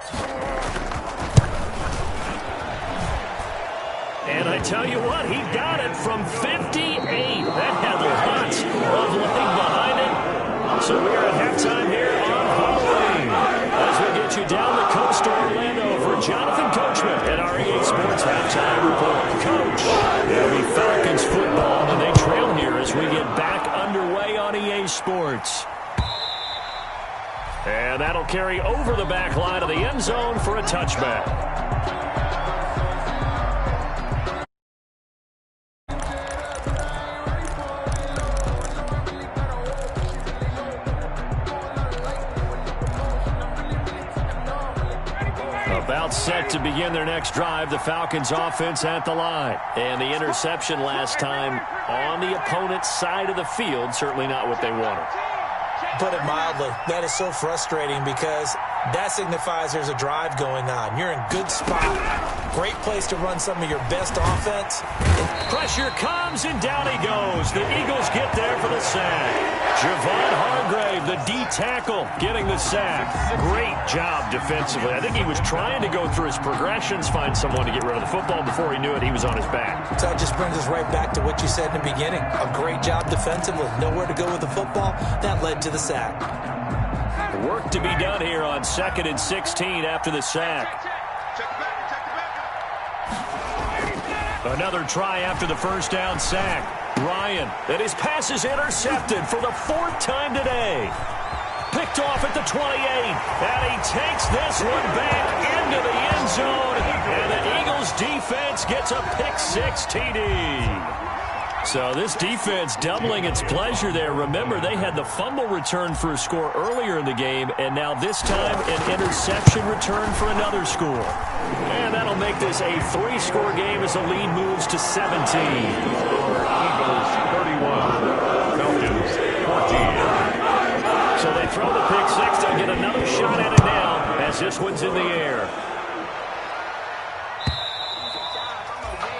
And I tell you what, he got it from 58. That had lots of leg behind it. So we are at halftime here on Halloween. As we get you down the coast to Orlando for Jonathan Coachman at our EA Sports Halftime Report. Coach, it'll be Falcons football, and they trail here as we get back underway on EA Sports. And that'll carry over the back line of the end zone for a touchback. About set to begin their next drive, the Falcons offense at the line. And the interception last time on the opponent's side of the field, certainly not what they wanted. Put it mildly, that is so frustrating because that signifies there's a drive going on. You're in good spot. Great place to run some of your best offense. Pressure comes, and down he goes. The Eagles get there for the sack. Javon Hargrave, the D tackle, getting the sack. Great job defensively. I think he was trying to go through his progressions, find someone to get rid of the football. Before he knew it, he was on his back. So it just brings us right back to what you said in the beginning. A great job defensively. Nowhere to go with the football. That led to the sack. Work to be done here on 2nd and 16 after the sack. Another try after the first down sack. Ryan, and his pass is intercepted for the 4th time today. Picked off at the 28, and he takes this one back into the end zone, and the Eagles defense gets a pick-6 TD. So this defense doubling its pleasure there. Remember, they had the fumble return for a score earlier in the game, and now this time an interception return for another score. And that'll make this a 3-score game as the lead moves to 17. Eagles 31, Falcons 14. So they throw the pick-6. They'll get another shot at it now as this one's in the air.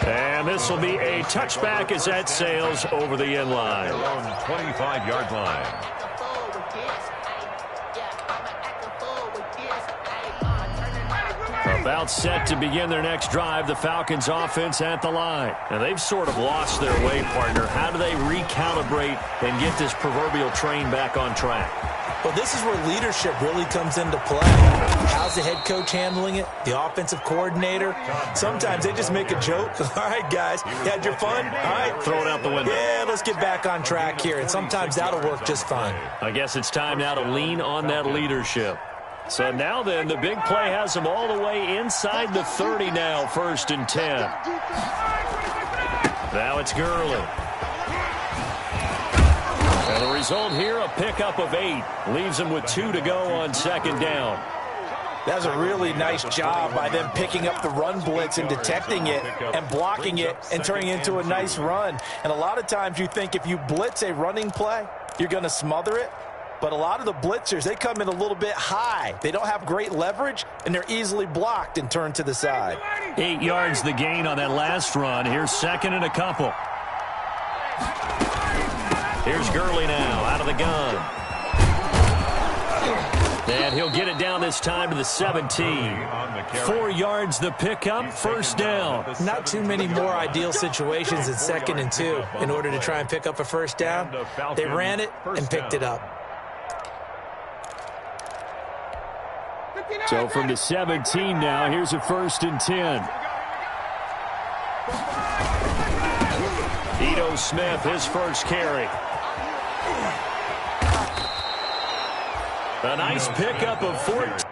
And this will be a touchback as that sails over the end line. Their own 25-yard line. About set to begin their next drive, the Falcons offense at the line. And they've sort of lost their way, partner. How do they recalibrate and get this proverbial train back on track? Well, this is where leadership really comes into play. How's the head coach handling it? The offensive coordinator? Sometimes they just make a joke. All right, guys, you had your fun? All right. Throw it out the window. Yeah, let's get back on track here. And sometimes that'll work just fine. I guess it's time now to lean on that leadership. So now then, the big play has them all the way inside the 30 now, 1st and 10. Now it's Gurley. And the result here, a pickup of 8. Leaves them with 2 to go on 2nd down. That was a really nice job by them picking up the run blitz and detecting it and blocking it and turning it into a nice run. And a lot of times you think if you blitz a running play, you're going to smother it. But a lot of the blitzers, they come in a little bit high. They don't have great leverage, and they're easily blocked and turned to the side. 8 yards the gain on that last run. Here's 2nd and a couple. Here's Gurley now out of the gun. And he'll get it down this time to the 17. 4 yards the pickup, 1st down. Not too many more ideal situations in 2nd and 2 in order to try and pick up a 1st down. They ran it and picked it up. So from the 17 now, here's a 1st and 10. Ito Smith, his first carry. A nice pickup of 14.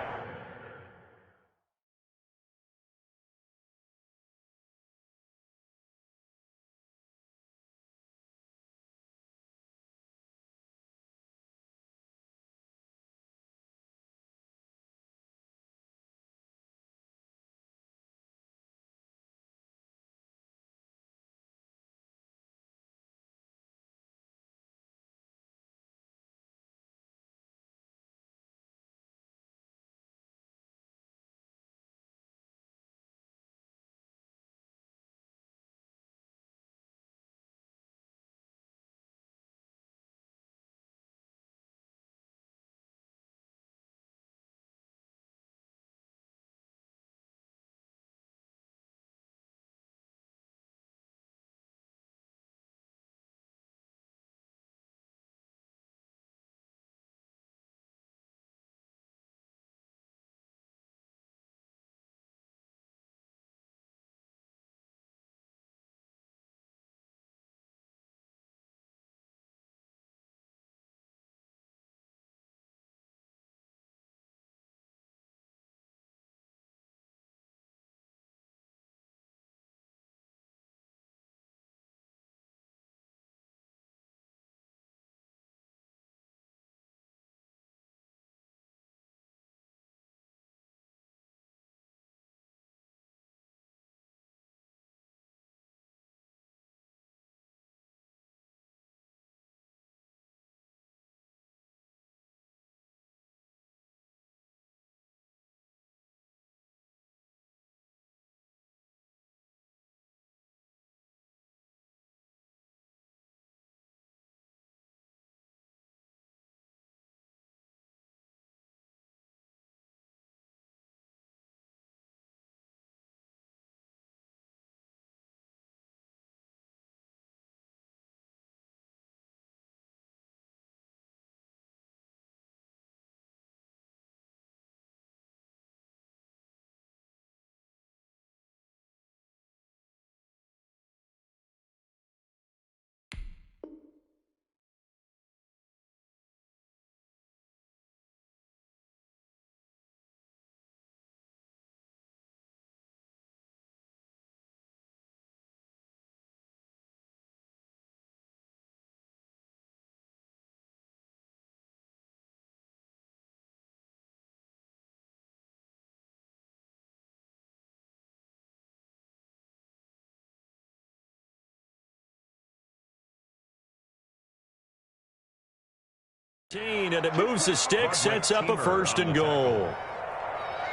And it moves the stick, sets up a 1st and goal.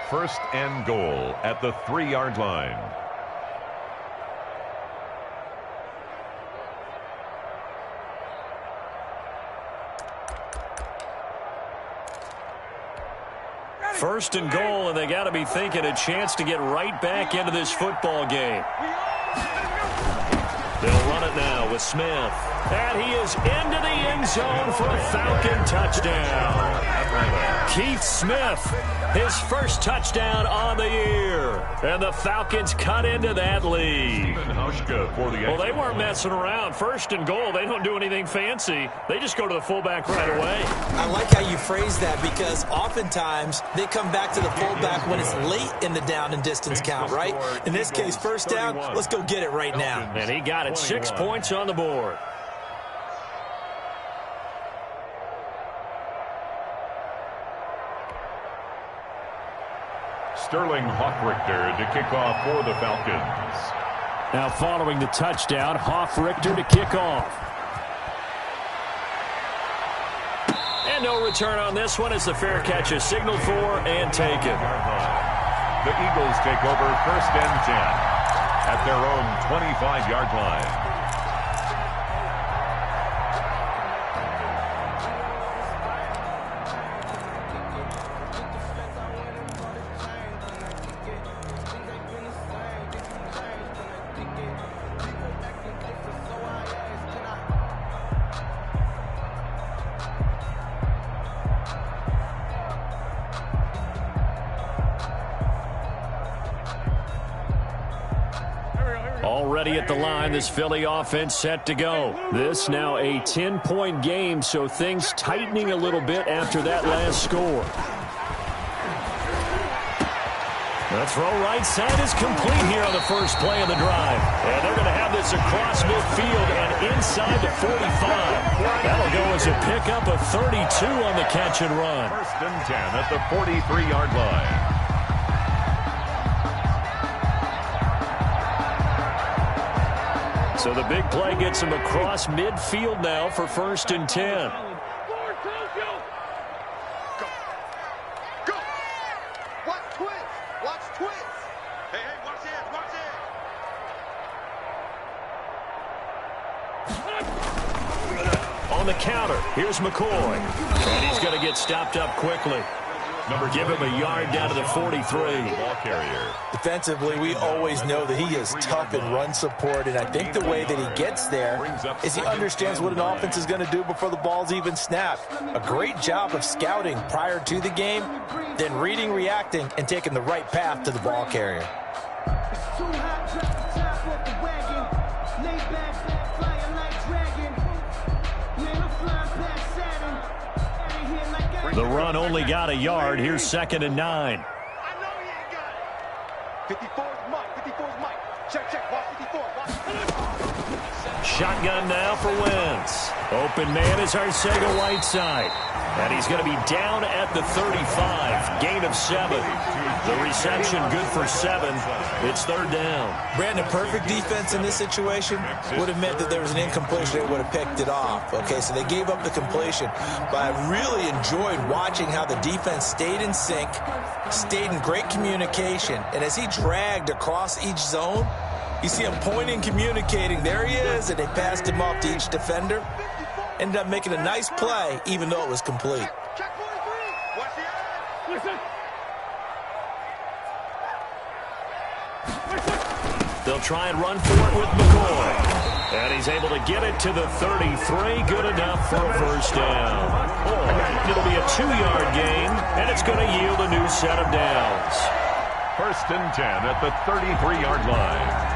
1st and goal at the 3-yard line. First and goal, and they got to be thinking a chance to get right back into this football game. They'll run it now with Smith. And he is into the end zone for a Falcon touchdown. Keith Smith, his first touchdown on the year. And the Falcons cut into that lead. Well, they weren't messing around. 1st and goal, they don't do anything fancy. They just go to the fullback right away. I like how you phrase that because oftentimes they come back to the fullback when it's late in the down and distance count, right? In this case, 1st down, let's go get it right now. And he got it. 6 points on the board. Sterling Hoffrichter to kick off for the Falcons. Now following the touchdown, Hoffrichter to kick off. And no return on this one as the fair catch is signaled for and taken. The Eagles take over 1st and 10 at their own 25-yard line. Already at the line, this Philly offense set to go. This now a 10-point game, so things tightening a little bit after that last score. The throw right side is complete here on the first play of the drive. And they're going to have this across midfield and inside the 45. That'll go as a pickup of 32 on the catch and run. 1st and 10 at the 43-yard line. So the big play gets him across midfield now for 1st and 10. Go. Watch twins. Watch twins. Hey, watch this. Watch this. On the counter, here's McCoy. And he's going to get stopped up quickly. Give him a yard down to the 43. Ball carrier. Defensively, we always know that he is tough in run support, and I think the way that he gets there is he understands what an offense is going to do before the ball's even snapped. A great job of scouting prior to the game, then reading, reacting, and taking the right path to the ball carrier. The run only got a yard. Here's 2nd and 9. I know he ain't got it. 54's Mike. 54's Mike. Check. Watch 54. Watch. Shotgun now for Wentz. Open man is Arcega-Whiteside. And he's going to be down at the 35. Gain of 7. The reception good for 7. It's 3rd down. Brandon, perfect defense in this situation would have meant that there was an incompletion. They would have picked it off. Okay, so they gave up the completion. But I really enjoyed watching how the defense stayed in sync, stayed in great communication. And as he dragged across each zone, you see him pointing, communicating. There he is, and they passed him off to each defender. Ended up making a nice play, even though it was complete. Check 43. Watch the eye. Listen. They'll try and run for it with McCoy. And he's able to get it to the 33. Good enough for a 1st down. Or it'll be a 2-yard gain, and it's going to yield a new set of downs. 1st and 10 at the 33-yard line.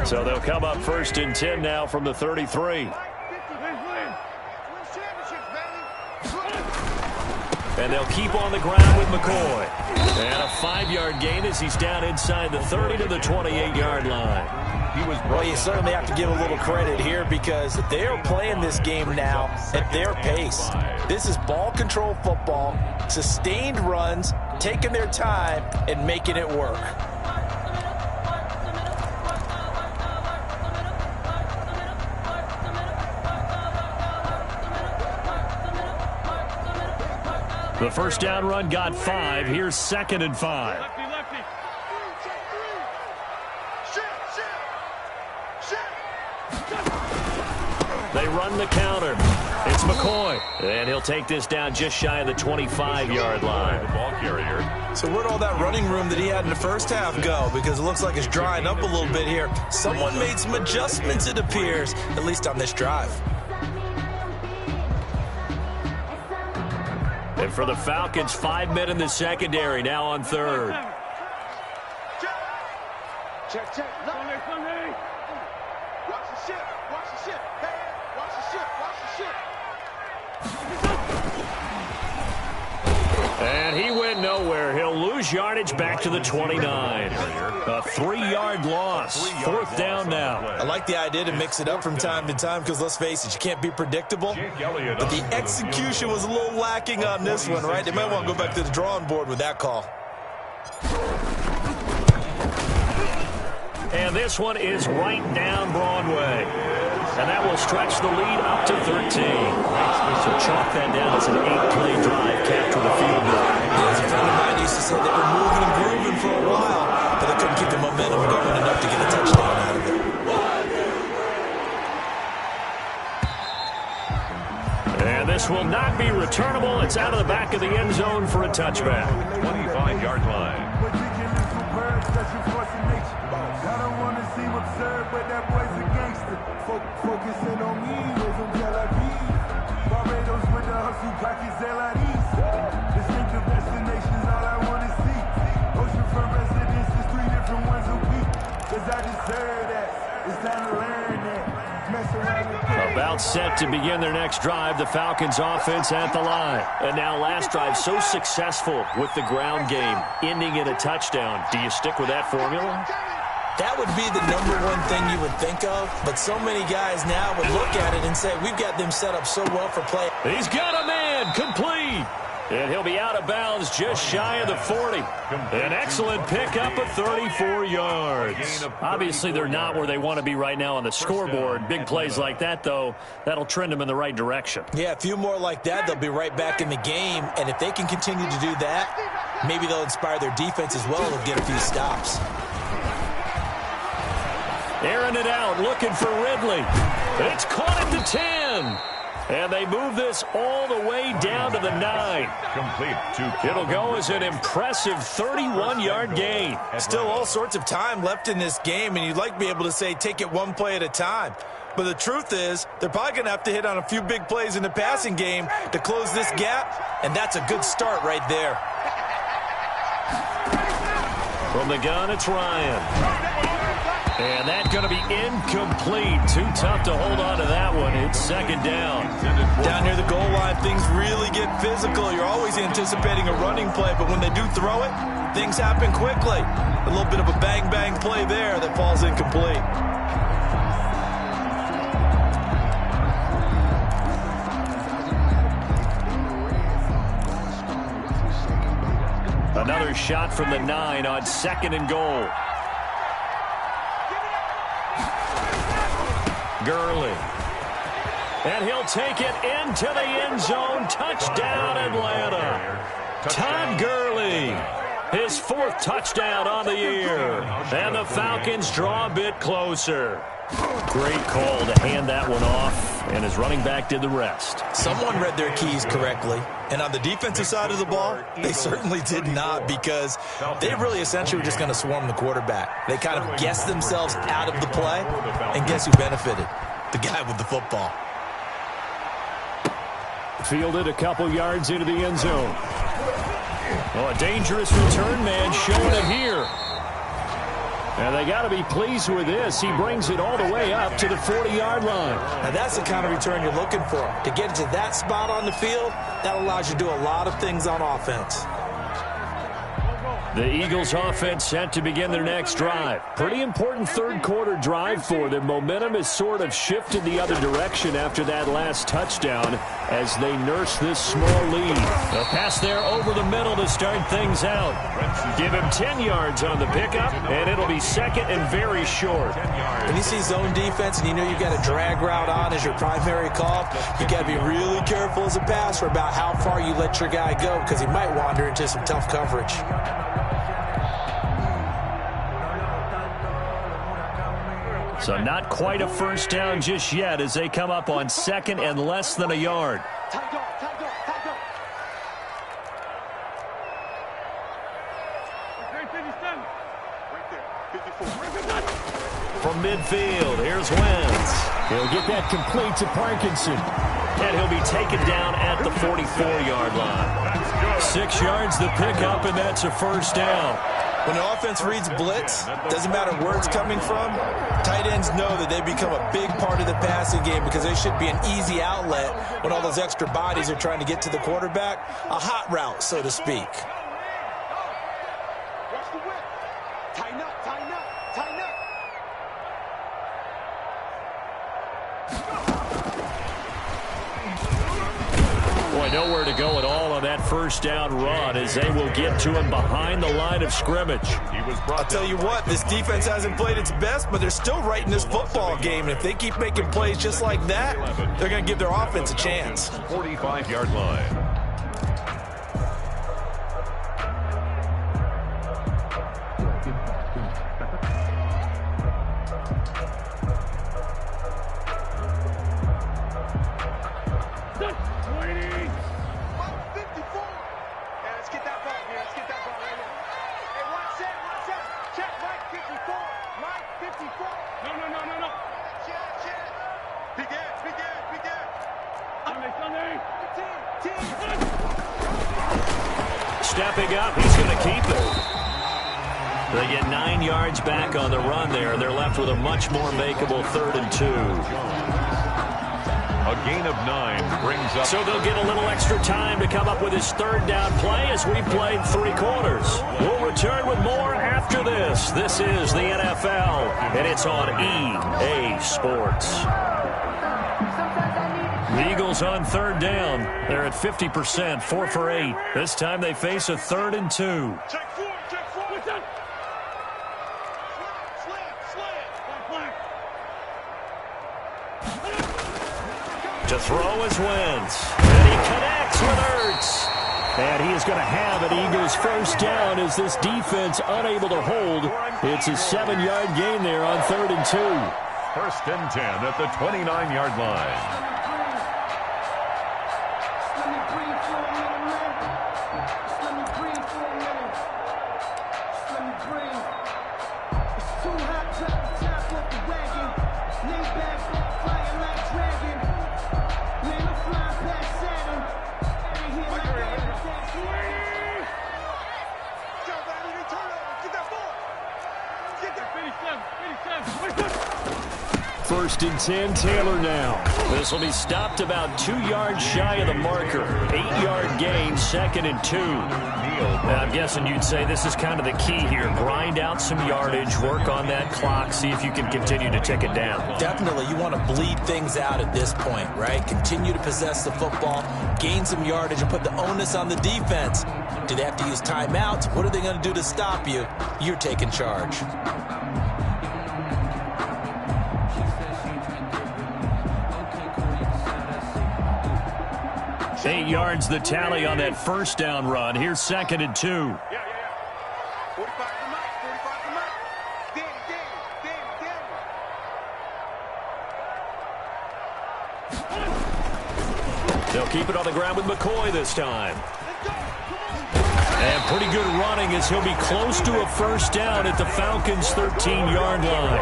So they'll come up 1st and 10 now from the 33. And they'll keep on the ground with McCoy. And a 5-yard gain as he's down inside the 30 to the 28-yard line. Well, you certainly have to give a little credit here because they are playing this game now at their pace. This is ball control football, sustained runs, taking their time and making it work. The first down run got 5. Here's 2nd and 5. They run the counter. It's McCoy. And he'll take this down just shy of the 25-yard line. The ball carrier. So where'd all that running room that he had in the first half go? Because it looks like it's drying up a little bit here. Someone made some adjustments, it appears, at least on this drive. And for the Falcons, 5 men in the secondary, now on 3rd. Check. Look. Watch the ship. Watch the ship. Hey, watch the ship. Watch the ship. And he went nowhere. He'll lose yardage back to the 29. A 3-yard loss. 4th down now. I like the idea to mix it up from time to time because, let's face it, you can't be predictable. But the execution was a little lacking on this one, right? They might want to go back to the drawing board with that call. And this one is right down Broadway. And that will stretch the lead up to 13. So chalk that down as an 8-play drive capped with a field goal. As a friend of mine used to say, they were moving and grooving for a while, but they couldn't keep the momentum going enough to get a touchdown out of it. And this will not be returnable. It's out of the back of the end zone for a touchback. 25-yard line. I don't want to seem absurd, but that boy's a gangster. Focusing on me, live in Tel Aviv. Barbados with the hustle, pockets LIDs. Distinctive destinations, all I want to see. Oceanfront residences, 3 different ones a week. Cause I deserve that. It's time to learn that. Mess around with About set to begin their next drive, the Falcons offense at the line. And now last drive so successful with the ground game, ending in a touchdown. Do you stick with that formula? That would be the #1 thing you would think of, but so many guys now would look at it and say, we've got them set up so well for play. He's got a man, complete. And he'll be out of bounds just shy of the 40. An excellent pickup of 34 yards. Obviously, they're not where they want to be right now on the scoreboard. Big plays like that, though, that'll trend them in the right direction. Yeah, a few more like that, they'll be right back in the game. And if they can continue to do that, maybe they'll inspire their defense as well. They'll get a few stops. Airing it out, looking for Ridley. It's caught at the 10. And they move this all the way down to the 9. Complete to It'll go as an impressive 31-yard gain. Still all sorts of time left in this game, and you'd like to be able to say take it one play at a time. But the truth is, they're probably going to have to hit on a few big plays in the passing game to close this gap, and that's a good start right there. From the gun, it's Ryan. And that's going to be incomplete. Too tough to hold on to that one. It's 2nd down. Down near the goal line, things really get physical. You're always anticipating a running play, but when they do throw it, things happen quickly. A little bit of a bang-bang play there that falls incomplete. Another shot from the 9 on 2nd and goal. Gurley. And he'll take it into the end zone. Touchdown, Atlanta. Todd Gurley. His 4th touchdown on the year. And the Falcons draw a bit closer. Great call to hand that one off. And his running back did the rest. Someone read their keys correctly. And on the defensive side of the ball, they certainly did not, because they really essentially were just going to swarm the quarterback. They kind of guessed themselves out of the play, and guess who benefited? The guy with the football. Fielded a couple yards into the end zone. Oh, a dangerous return man showing it here. And they got to be pleased with this. He brings it all the way up to the 40-yard line. Now that's the kind of return you're looking for. To get to that spot on the field, that allows you to do a lot of things on offense. The Eagles offense set to begin their next drive. Pretty important third quarter drive for them. Momentum has sort of shifted the other direction after that last touchdown as they nurse this small lead. A pass there over the middle to start things out. Give him 10 yards on the pickup, and it'll be second and very short. When you see zone defense and you know you've got a drag route on as your primary call, you got to be really careful as a passer about how far you let your guy go because he might wander into some tough coverage. So not quite a first down just yet as they come up on second and less than a yard. From midfield, here's Wentz. He'll get that complete to Parkinson. And he'll be taken down at the 44-yard line. 6 yards the pickup, and that's a first down. When the offense reads blitz, doesn't matter where it's coming from, tight ends know that they become a big part of the passing game because they should be an easy outlet when all those extra bodies are trying to get to the quarterback. A hot route, so to speak. Nowhere to go at all on that first down run as they will get to him behind the line of scrimmage. I'll tell you what, this defense hasn't played its best, but they're still right in this football game. And if they keep making plays just like that, they're going to give their offense a chance. 45-yard line. Stepping up, he's going to keep it. They get 9 yards back on the run there. They're left with a much more makeable 3rd and 2. A gain of 9 brings up. So they'll get a little extra time to come up with his 3rd down play as we played 3 quarters. We'll return with more after this. This is the NFL, and it's on EA Sports. The Eagles on 3rd down. They're at 50%, 4 for 8. This time they face a 3rd and 2. To throw is Wentz. And he connects with Ertz. And he is going to have an Eagles first down as this defense unable to hold. It's a 7-yard gain there on 3rd and 2. 1st and 10 at the 29-yard line. First and 10, Taylor now. This will be stopped about 2 yards shy of the marker. 8-yard gain, 2nd and 2. I'm guessing you'd say this is kind of the key here. Grind out some yardage, work on that clock, see if you can continue to tick it down. Definitely, you want to bleed things out at this point, right? Continue to possess the football, gain some yardage, and put the onus on the defense. Do they have to use timeouts? What are they going to do to stop you? You're taking charge. 8 yards the tally on that first down run. Here's 2nd and 2. 45 to Mike. 45 to Mike. Danny. They'll keep it on the ground with McCoy this time. And pretty good running as he'll be close to a first down at the Falcons' 13-yard line.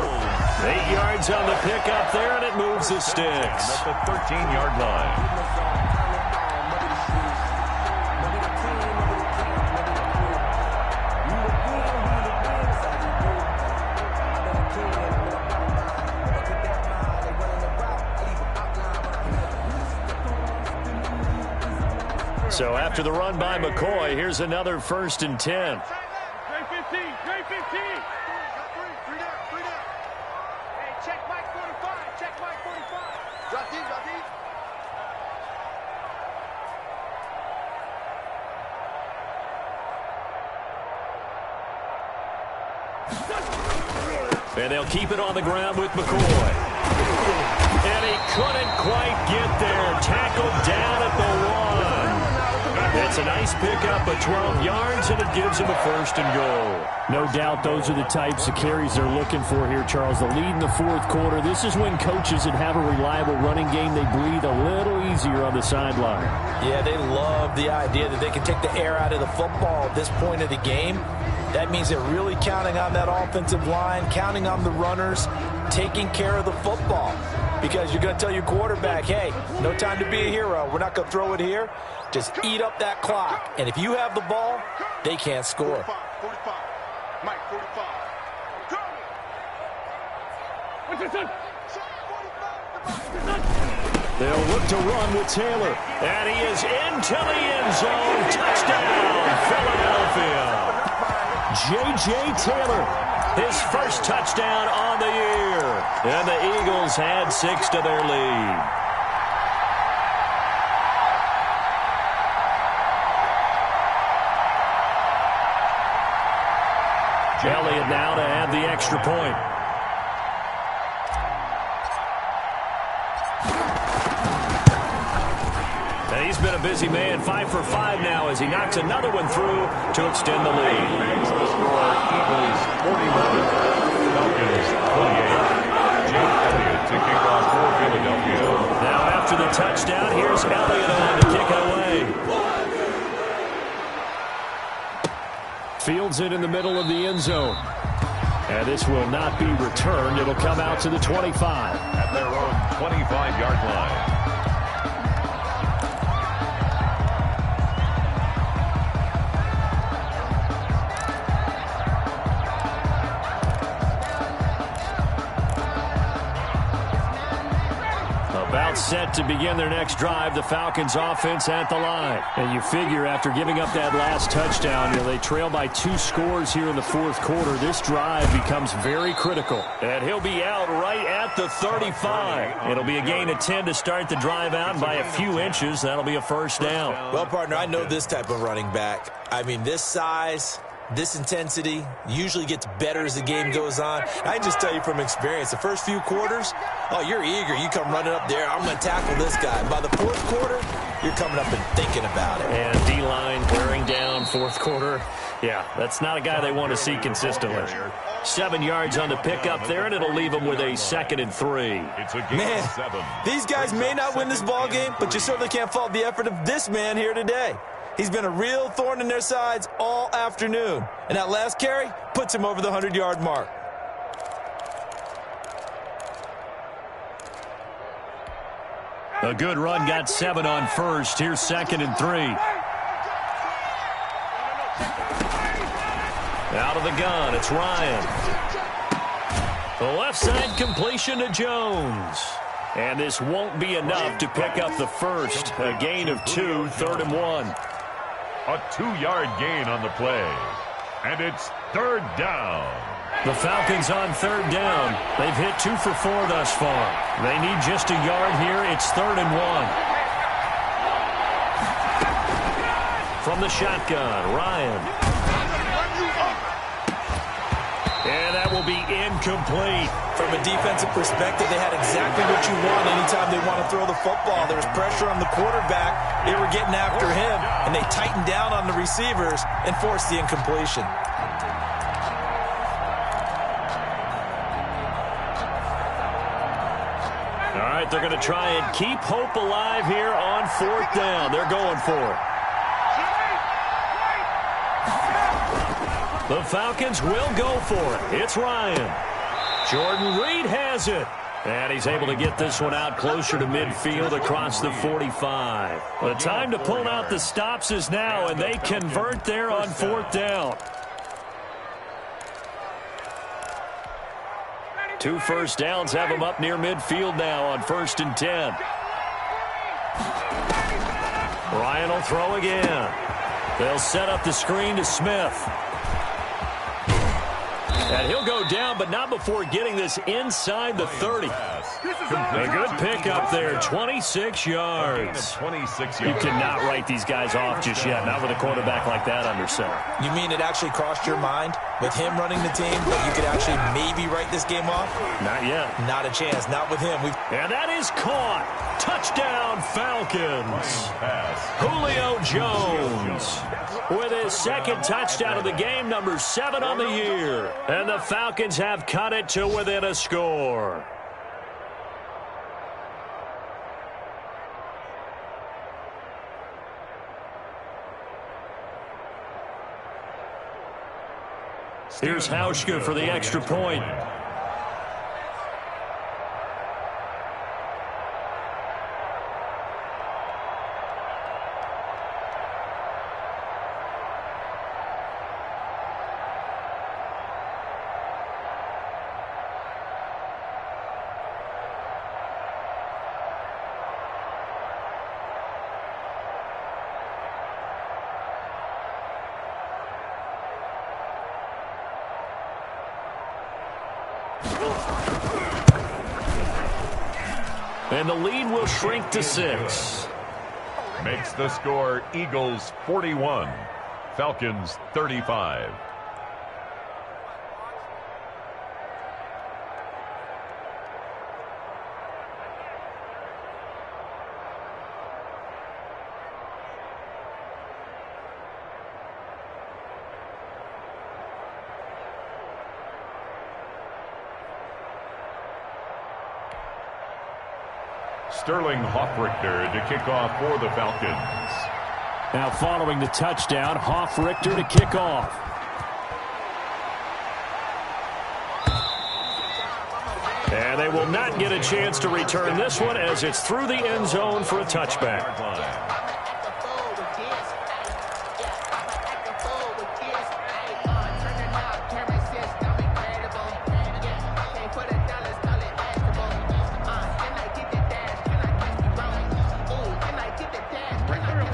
8 yards on the pickup there, and it moves the sticks. At the 13-yard line. So after the run by McCoy, here's another 1st and 10. And they'll keep it on the ground with McCoy. And he couldn't quite get there. Tackled down at the 1. It's a nice pickup of 12 yards, and it gives him a 1st and goal. No doubt those are the types of carries they're looking for here, Charles. The lead in the 4th quarter. This is when coaches that have a reliable running game, they breathe a little easier on the sideline. Yeah, they love the idea that they can take the air out of the football at this point of the game. That means they're really counting on that offensive line, counting on the runners, taking care of the football. Because you're going to tell your quarterback, hey, no time to be a hero. We're not going to throw it here. Just eat up that clock. And if you have the ball, they can't score. 45. Mike, 45. They'll look to run with Taylor. And he is into the end zone. Touchdown, Philadelphia. J.J. Taylor, his first touchdown on the year. And the Eagles add 6 to their lead. Elliott now to add the extra point. And he's been a busy man, 5 for 5 now as he knocks another one through to extend the lead. Makes the score Eagles 41, Falcons 28. Jake Elliott to kick off for Philadelphia. Now after the touchdown, here's Elliott on to kick it away. Fields it in the middle of the end zone. And this will not be returned. It'll come out to the 25. At their own 25-yard line. About set to begin their next drive, the Falcons offense at the line. And you figure after giving up that last touchdown, they trail by 2 scores here in the 4th quarter. This drive becomes very critical. And he'll be out right at the 35. It'll be a gain of 10 to start the drive out by a few inches. That'll be a 1st down. Well, partner, I know this type of running back. I mean, this size, this intensity usually gets better as the game goes on. I just tell you from experience, the first few quarters, oh, you're eager. You come running up there, I'm going to tackle this guy. And by the 4th quarter, you're coming up and thinking about it. And D-line wearing down 4th quarter. Yeah, that's not a guy they want to see consistently. 7 yards on the pickup there, and it'll leave them with a 2nd and 3. It's a game Man, of 7. These guys may not win this ball game, but you certainly can't fault the effort of this man here today. He's been a real thorn in their sides all afternoon. And that last carry puts him over the 100-yard mark. A good run got 7 on first. Here's 2nd and 3. Out of the gun, it's Ryan. The left side completion to Jones. And this won't be enough to pick up the first. A gain of 2, 3rd and 1. A 2-yard gain on the play. And it's 3rd down. The Falcons on 3rd down. They've hit 2 for 4 thus far. They need just a yard here. It's 3rd and 1. From the shotgun, Ryan. And that will be incomplete. From a defensive perspective, they had exactly what you want anytime they want to throw the football. There was pressure on the quarterback. They were getting after him, and they tightened down on the receivers and forced the incompletion. All right, they're going to try and keep hope alive here on 4th down. They're going for it. The Falcons will go for it. It's Ryan. Jordan Reed has it. And he's able to get this one out closer to midfield across the 45. The time to pull out the stops is now, and they convert there on 4th down. 2 first downs have them up near midfield now on 1st and 10. Ryan will throw again. They'll set up the screen to Smith. And he'll go down, but not before getting this inside the 30. A good pickup there, 26 yards. 26 yards. You cannot write these guys off just yet, not with a quarterback like that under center. You mean it actually crossed your mind with him running the team that you could actually maybe write this game off? Not yet. Not a chance. Not with him. And that is caught. Touchdown, Falcons. Julio Jones with his second touchdown of the game, number 7 on the year. And the Falcons have cut it to within a score. Here's Hauschka for the extra point. And the lead will shrink to 6. Makes the score Eagles 41, Falcons 35. Sterling Hofrichter to kick off for the Falcons. Now following the touchdown, Hofrichter to kick off. And they will not get a chance to return this one as it's through the end zone for a touchback.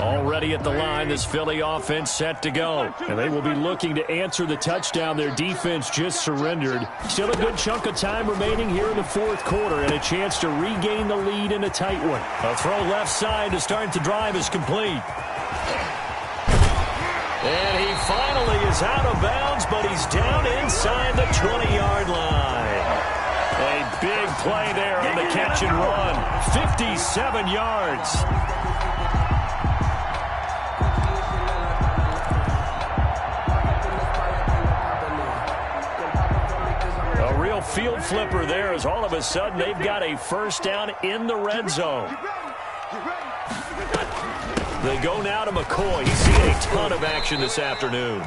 Already at the line, this Philly offense set to go. And they will be looking to answer the touchdown their defense just surrendered. Still a good chunk of time remaining here in the fourth quarter and a chance to regain the lead in a tight one. A throw left side to start the drive is complete. And he finally is out of bounds, but he's down inside the 20-yard line. A big play there on the catch and run. 57 yards. Field flipper there as all of a sudden they've got a first down in the red zone. They go now to McCoy. He's seen a ton of action this afternoon.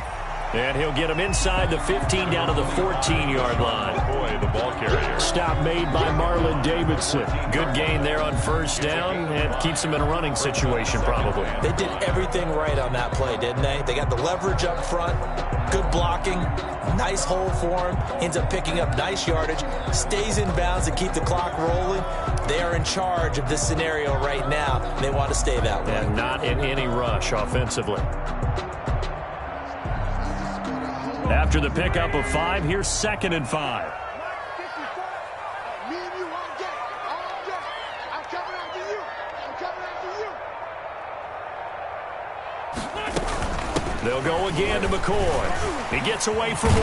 And he'll get him inside the 15 down to the 14-yard line. Boy, the ball carrier. Stop made by Marlon Davidson. Good gain there on first down and keeps him in a running situation probably. They did everything right on that play, didn't they? They got the leverage up front, good blocking, nice hole for him, ends up picking up nice yardage, stays in bounds to keep the clock rolling. They are in charge of this scenario right now. They want to stay that way. And not in any rush offensively. After the pickup of 5, here's 2nd and 5. They'll go again to McCoy. He gets away from 1.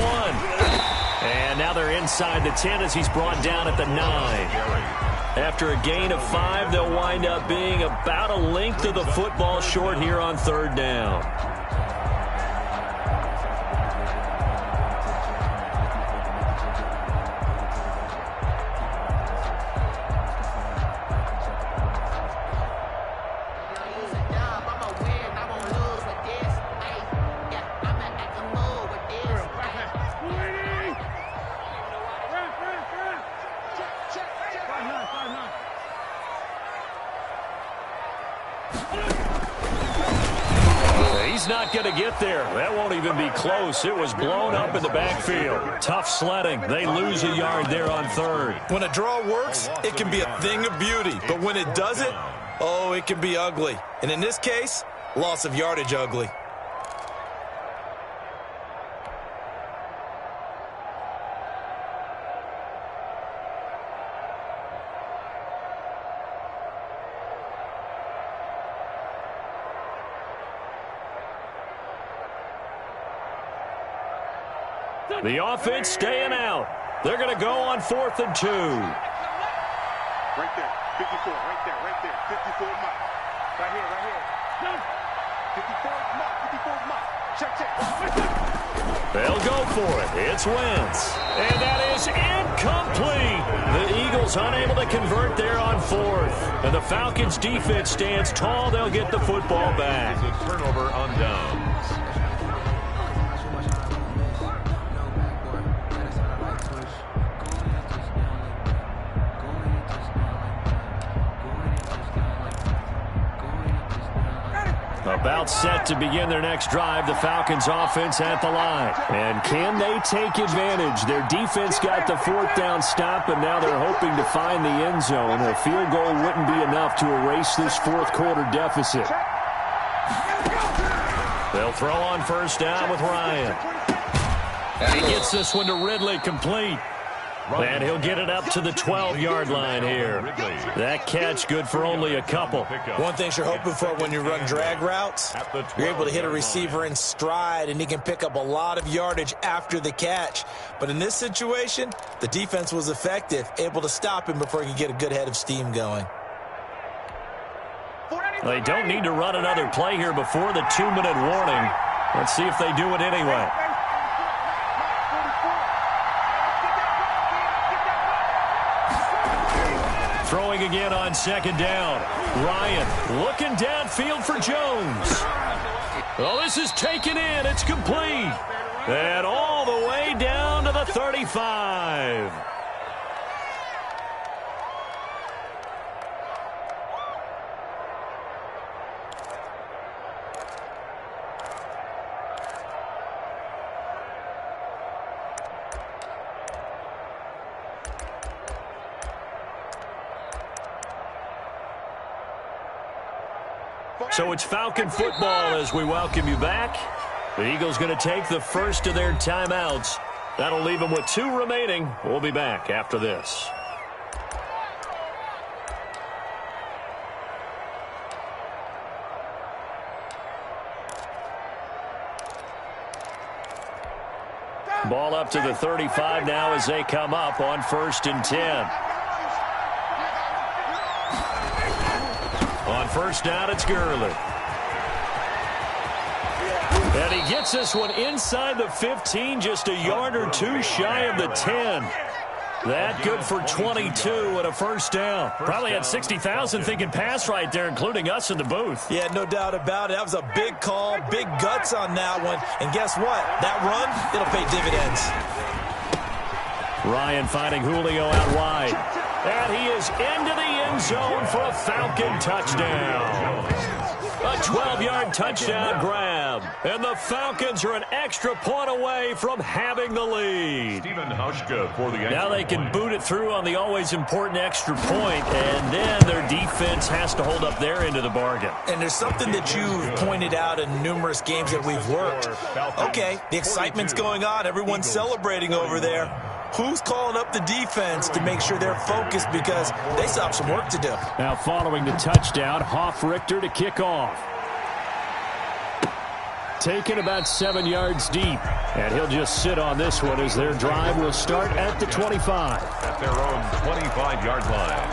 And now they're inside the 10 as he's brought down at the 9. After a gain of 5, they'll wind up being about a length of the football short here on 3rd down. Not going to get there. That won't even be close. It was blown up in the backfield. Tough sledding. They lose a yard there on 3rd. When a draw works, it can be a thing of beauty. But when it doesn't, oh, it can be ugly. And in this case, loss of yardage ugly. The offense staying out. They're going to go on 4th and 2. Right there. 54. Right there. 54 mark. Right here. 54 mark. 54 mark. Check. They'll go for it. It's Wentz. And that is incomplete. The Eagles unable to convert there on 4th. And the Falcons defense stands tall. They'll get the football back. It's a turnover on downs. About set to begin their next drive, the Falcons offense at the line. And can they take advantage? Their defense got the 4th down stop, and now they're hoping to find the end zone. A field goal wouldn't be enough to erase this 4th quarter deficit. They'll throw on 1st down with Ryan. And he gets this one to Ridley complete. And he'll get it up to the 12-yard line here. That catch good for only a couple. One thing you're hoping for when you run drag routes, you're able to hit a receiver in stride, and he can pick up a lot of yardage after the catch. But in this situation, the defense was effective, able to stop him before he could get a good head of steam going. They don't need to run another play here before the 2-minute warning. Let's see if they do it anyway. Throwing again on 2nd down. Ryan looking downfield for Jones. Well, this is taken in. It's complete. And all the way down to the 35. So it's Falcon football as we welcome you back. The Eagles going to take the first of their timeouts. That'll leave them with 2 remaining. We'll be back after this. Ball up to the 35 now as they come up on 1st and 10. On 1st down, it's Gurley. And he gets this one inside the 15, just a yard or 2 shy of the 10. That good for 22 and a 1st down. Probably had 60,000 thinking pass right there, including us in the booth. Yeah, no doubt about it. That was a big call, big guts on that one. And guess what? That run, it'll pay dividends. Ryan finding Julio out wide. And he is into the end zone for a Falcon touchdown. A 12-yard touchdown grab. And the Falcons are an extra point away from having the lead. Now they can boot it through on the always important extra point, and then their defense has to hold up their end of the bargain. And there's something that you've pointed out in numerous games that we've worked. Okay, the excitement's going on. Everyone's celebrating over there. Who's calling up the defense to make sure they're focused, because they still have some work to do. Now following the touchdown, HOFL to kick off. Taken about 7 yards deep. And he'll just sit on this one as their drive will start at the 25. At their own 25-yard line.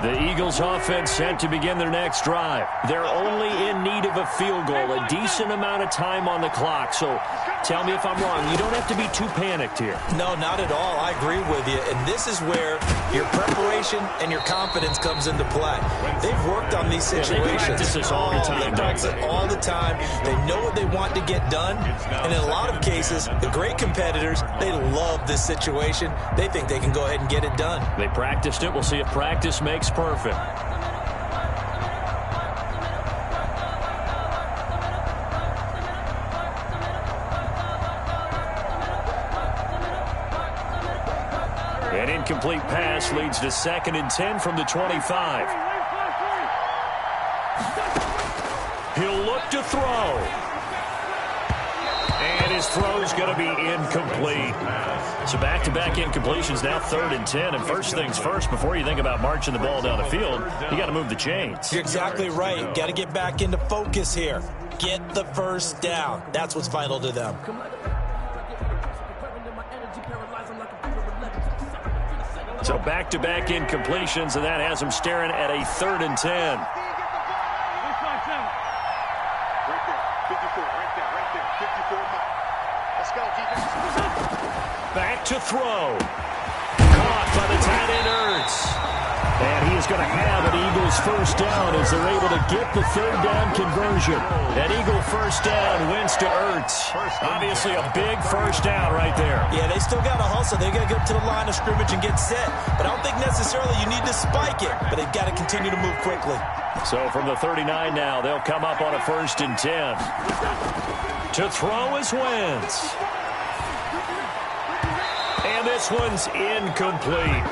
The Eagles offense set to begin their next drive. They're only in need of a field goal, a decent amount of time on the clock. So tell me if I'm wrong. You don't have to be too panicked here. No, not at all. I agree with you. And this is where your preparation and your confidence comes into play. They've worked on these situations. They practice this all the time. They practice it all the time. They know what they want to get done. And in a lot of cases, the great competitors, they love this situation. They think they can go ahead and get it done. They practiced it. We'll see if practice makes perfect. An incomplete pass leads to 2nd and 10 from the 25. He'll look to throw. And his His throw's going to be incomplete. So back-to-back incompletions, now 3rd and 10. And first things first, before you think about marching the ball down the field, you got to move the chains. You're exactly right. Got to get back into focus here. Get the first down. That's what's vital to them. So back-to-back incompletions, and that has him staring at a 3rd and 10. Back to throw. Caught by the tight end, Ertz. And he is going to have an Eagles first down as they're able to get the 3rd down conversion. An Eagle first down wins to Ertz. Obviously a big first down right there. Yeah, they still got to hustle. They got to get to the line of scrimmage and get set. But I don't think necessarily you need to spike it, but they've got to continue to move quickly. So from the 39 now, they'll come up on a 1st and 10. To throw is Wentz. And this one's incomplete.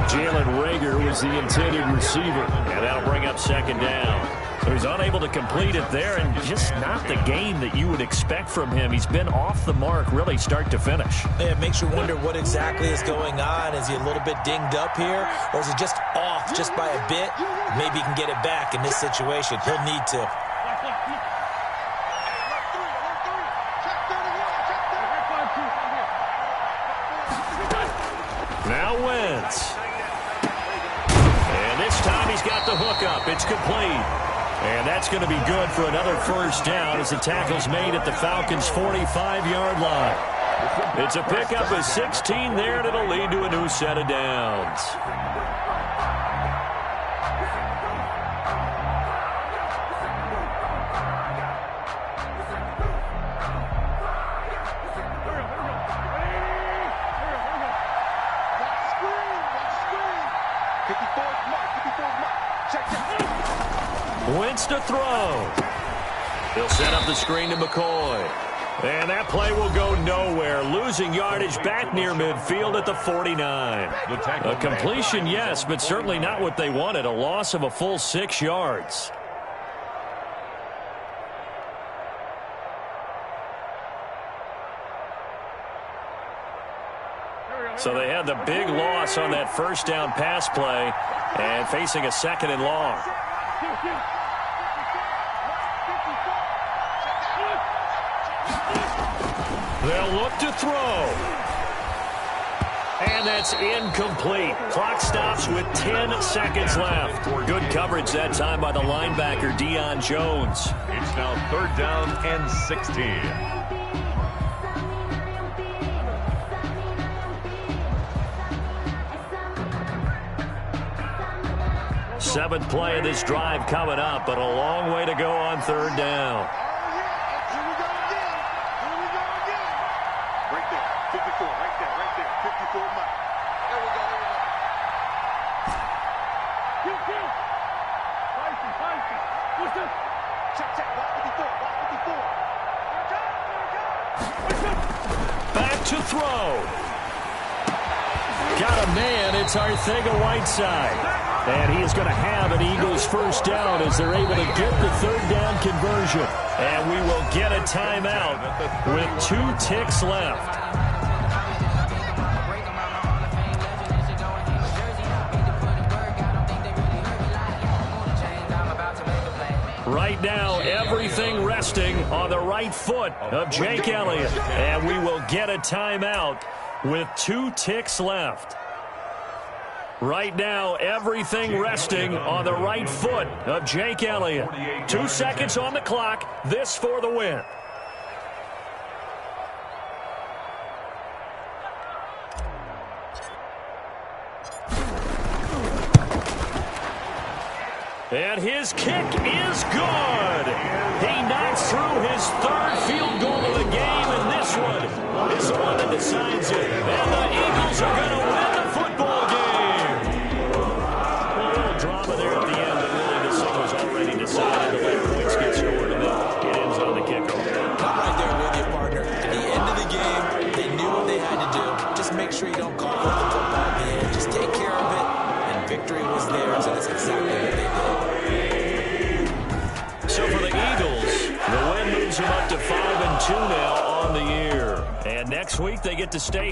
Jalen Reagor was the intended receiver. And that'll bring up 2nd down. So he's unable to complete it there, and just not the game that you would expect from him. He's been off the mark really start to finish. Yeah, it makes you wonder what exactly is going on. Is he a little bit dinged up here, or is he just off just by a bit? Maybe he can get it back in this situation. He'll need to. Now Wentz. And this time he's got the hook up. It's complete. And that's going to be good for another first down as the tackle's made at the Falcons' 45-yard line. It's a pickup of 16 there, and it'll lead to a new set of downs. Wentz to throw. He'll set up the screen to McCoy. And that play will go nowhere. Losing yardage back near midfield at the 49. A completion, yes, but certainly not what they wanted. A loss of a full 6 yards. So they had the big loss on that first down pass play and facing a 2nd and long. They'll look to throw. And that's incomplete. Clock stops with 10 seconds left. Good coverage that time by the linebacker, Deion Jones. It's now 3rd down and 16. 7th play of this drive coming up, but a long way to go on 3rd down. Right there, 54, right there, 54 miles. There we go. Check, watch 54. Back to throw. Got a man, it's Arcega-Whiteside. And he is going to have an Eagles first down as they're able to get the 3rd down conversion. And we will get a timeout with 2 ticks left. Right now, everything resting on the right foot of Jake Elliott. And we will get a timeout with 2 ticks left. Right now, everything resting on the right foot of Jake Elliott. 2 seconds on the clock. This for the win. And his kick is good. He knocks through his 3rd field goal of the game, and this one is the one that decides it. And the Eagles are going to win the football game. A little drama there at the end, but really this one was already decided. The late points get scored, and then it ends on the kickoff. I'm right there with you, partner. At the end of the game, they knew what they had to do. Just make sure you don't call for the football at the end. Just take care of it, and victory was theirs, and that's exactly what they did. So for the Eagles, the win moves them up to 5-2 now on the year. And next week, they get to stay.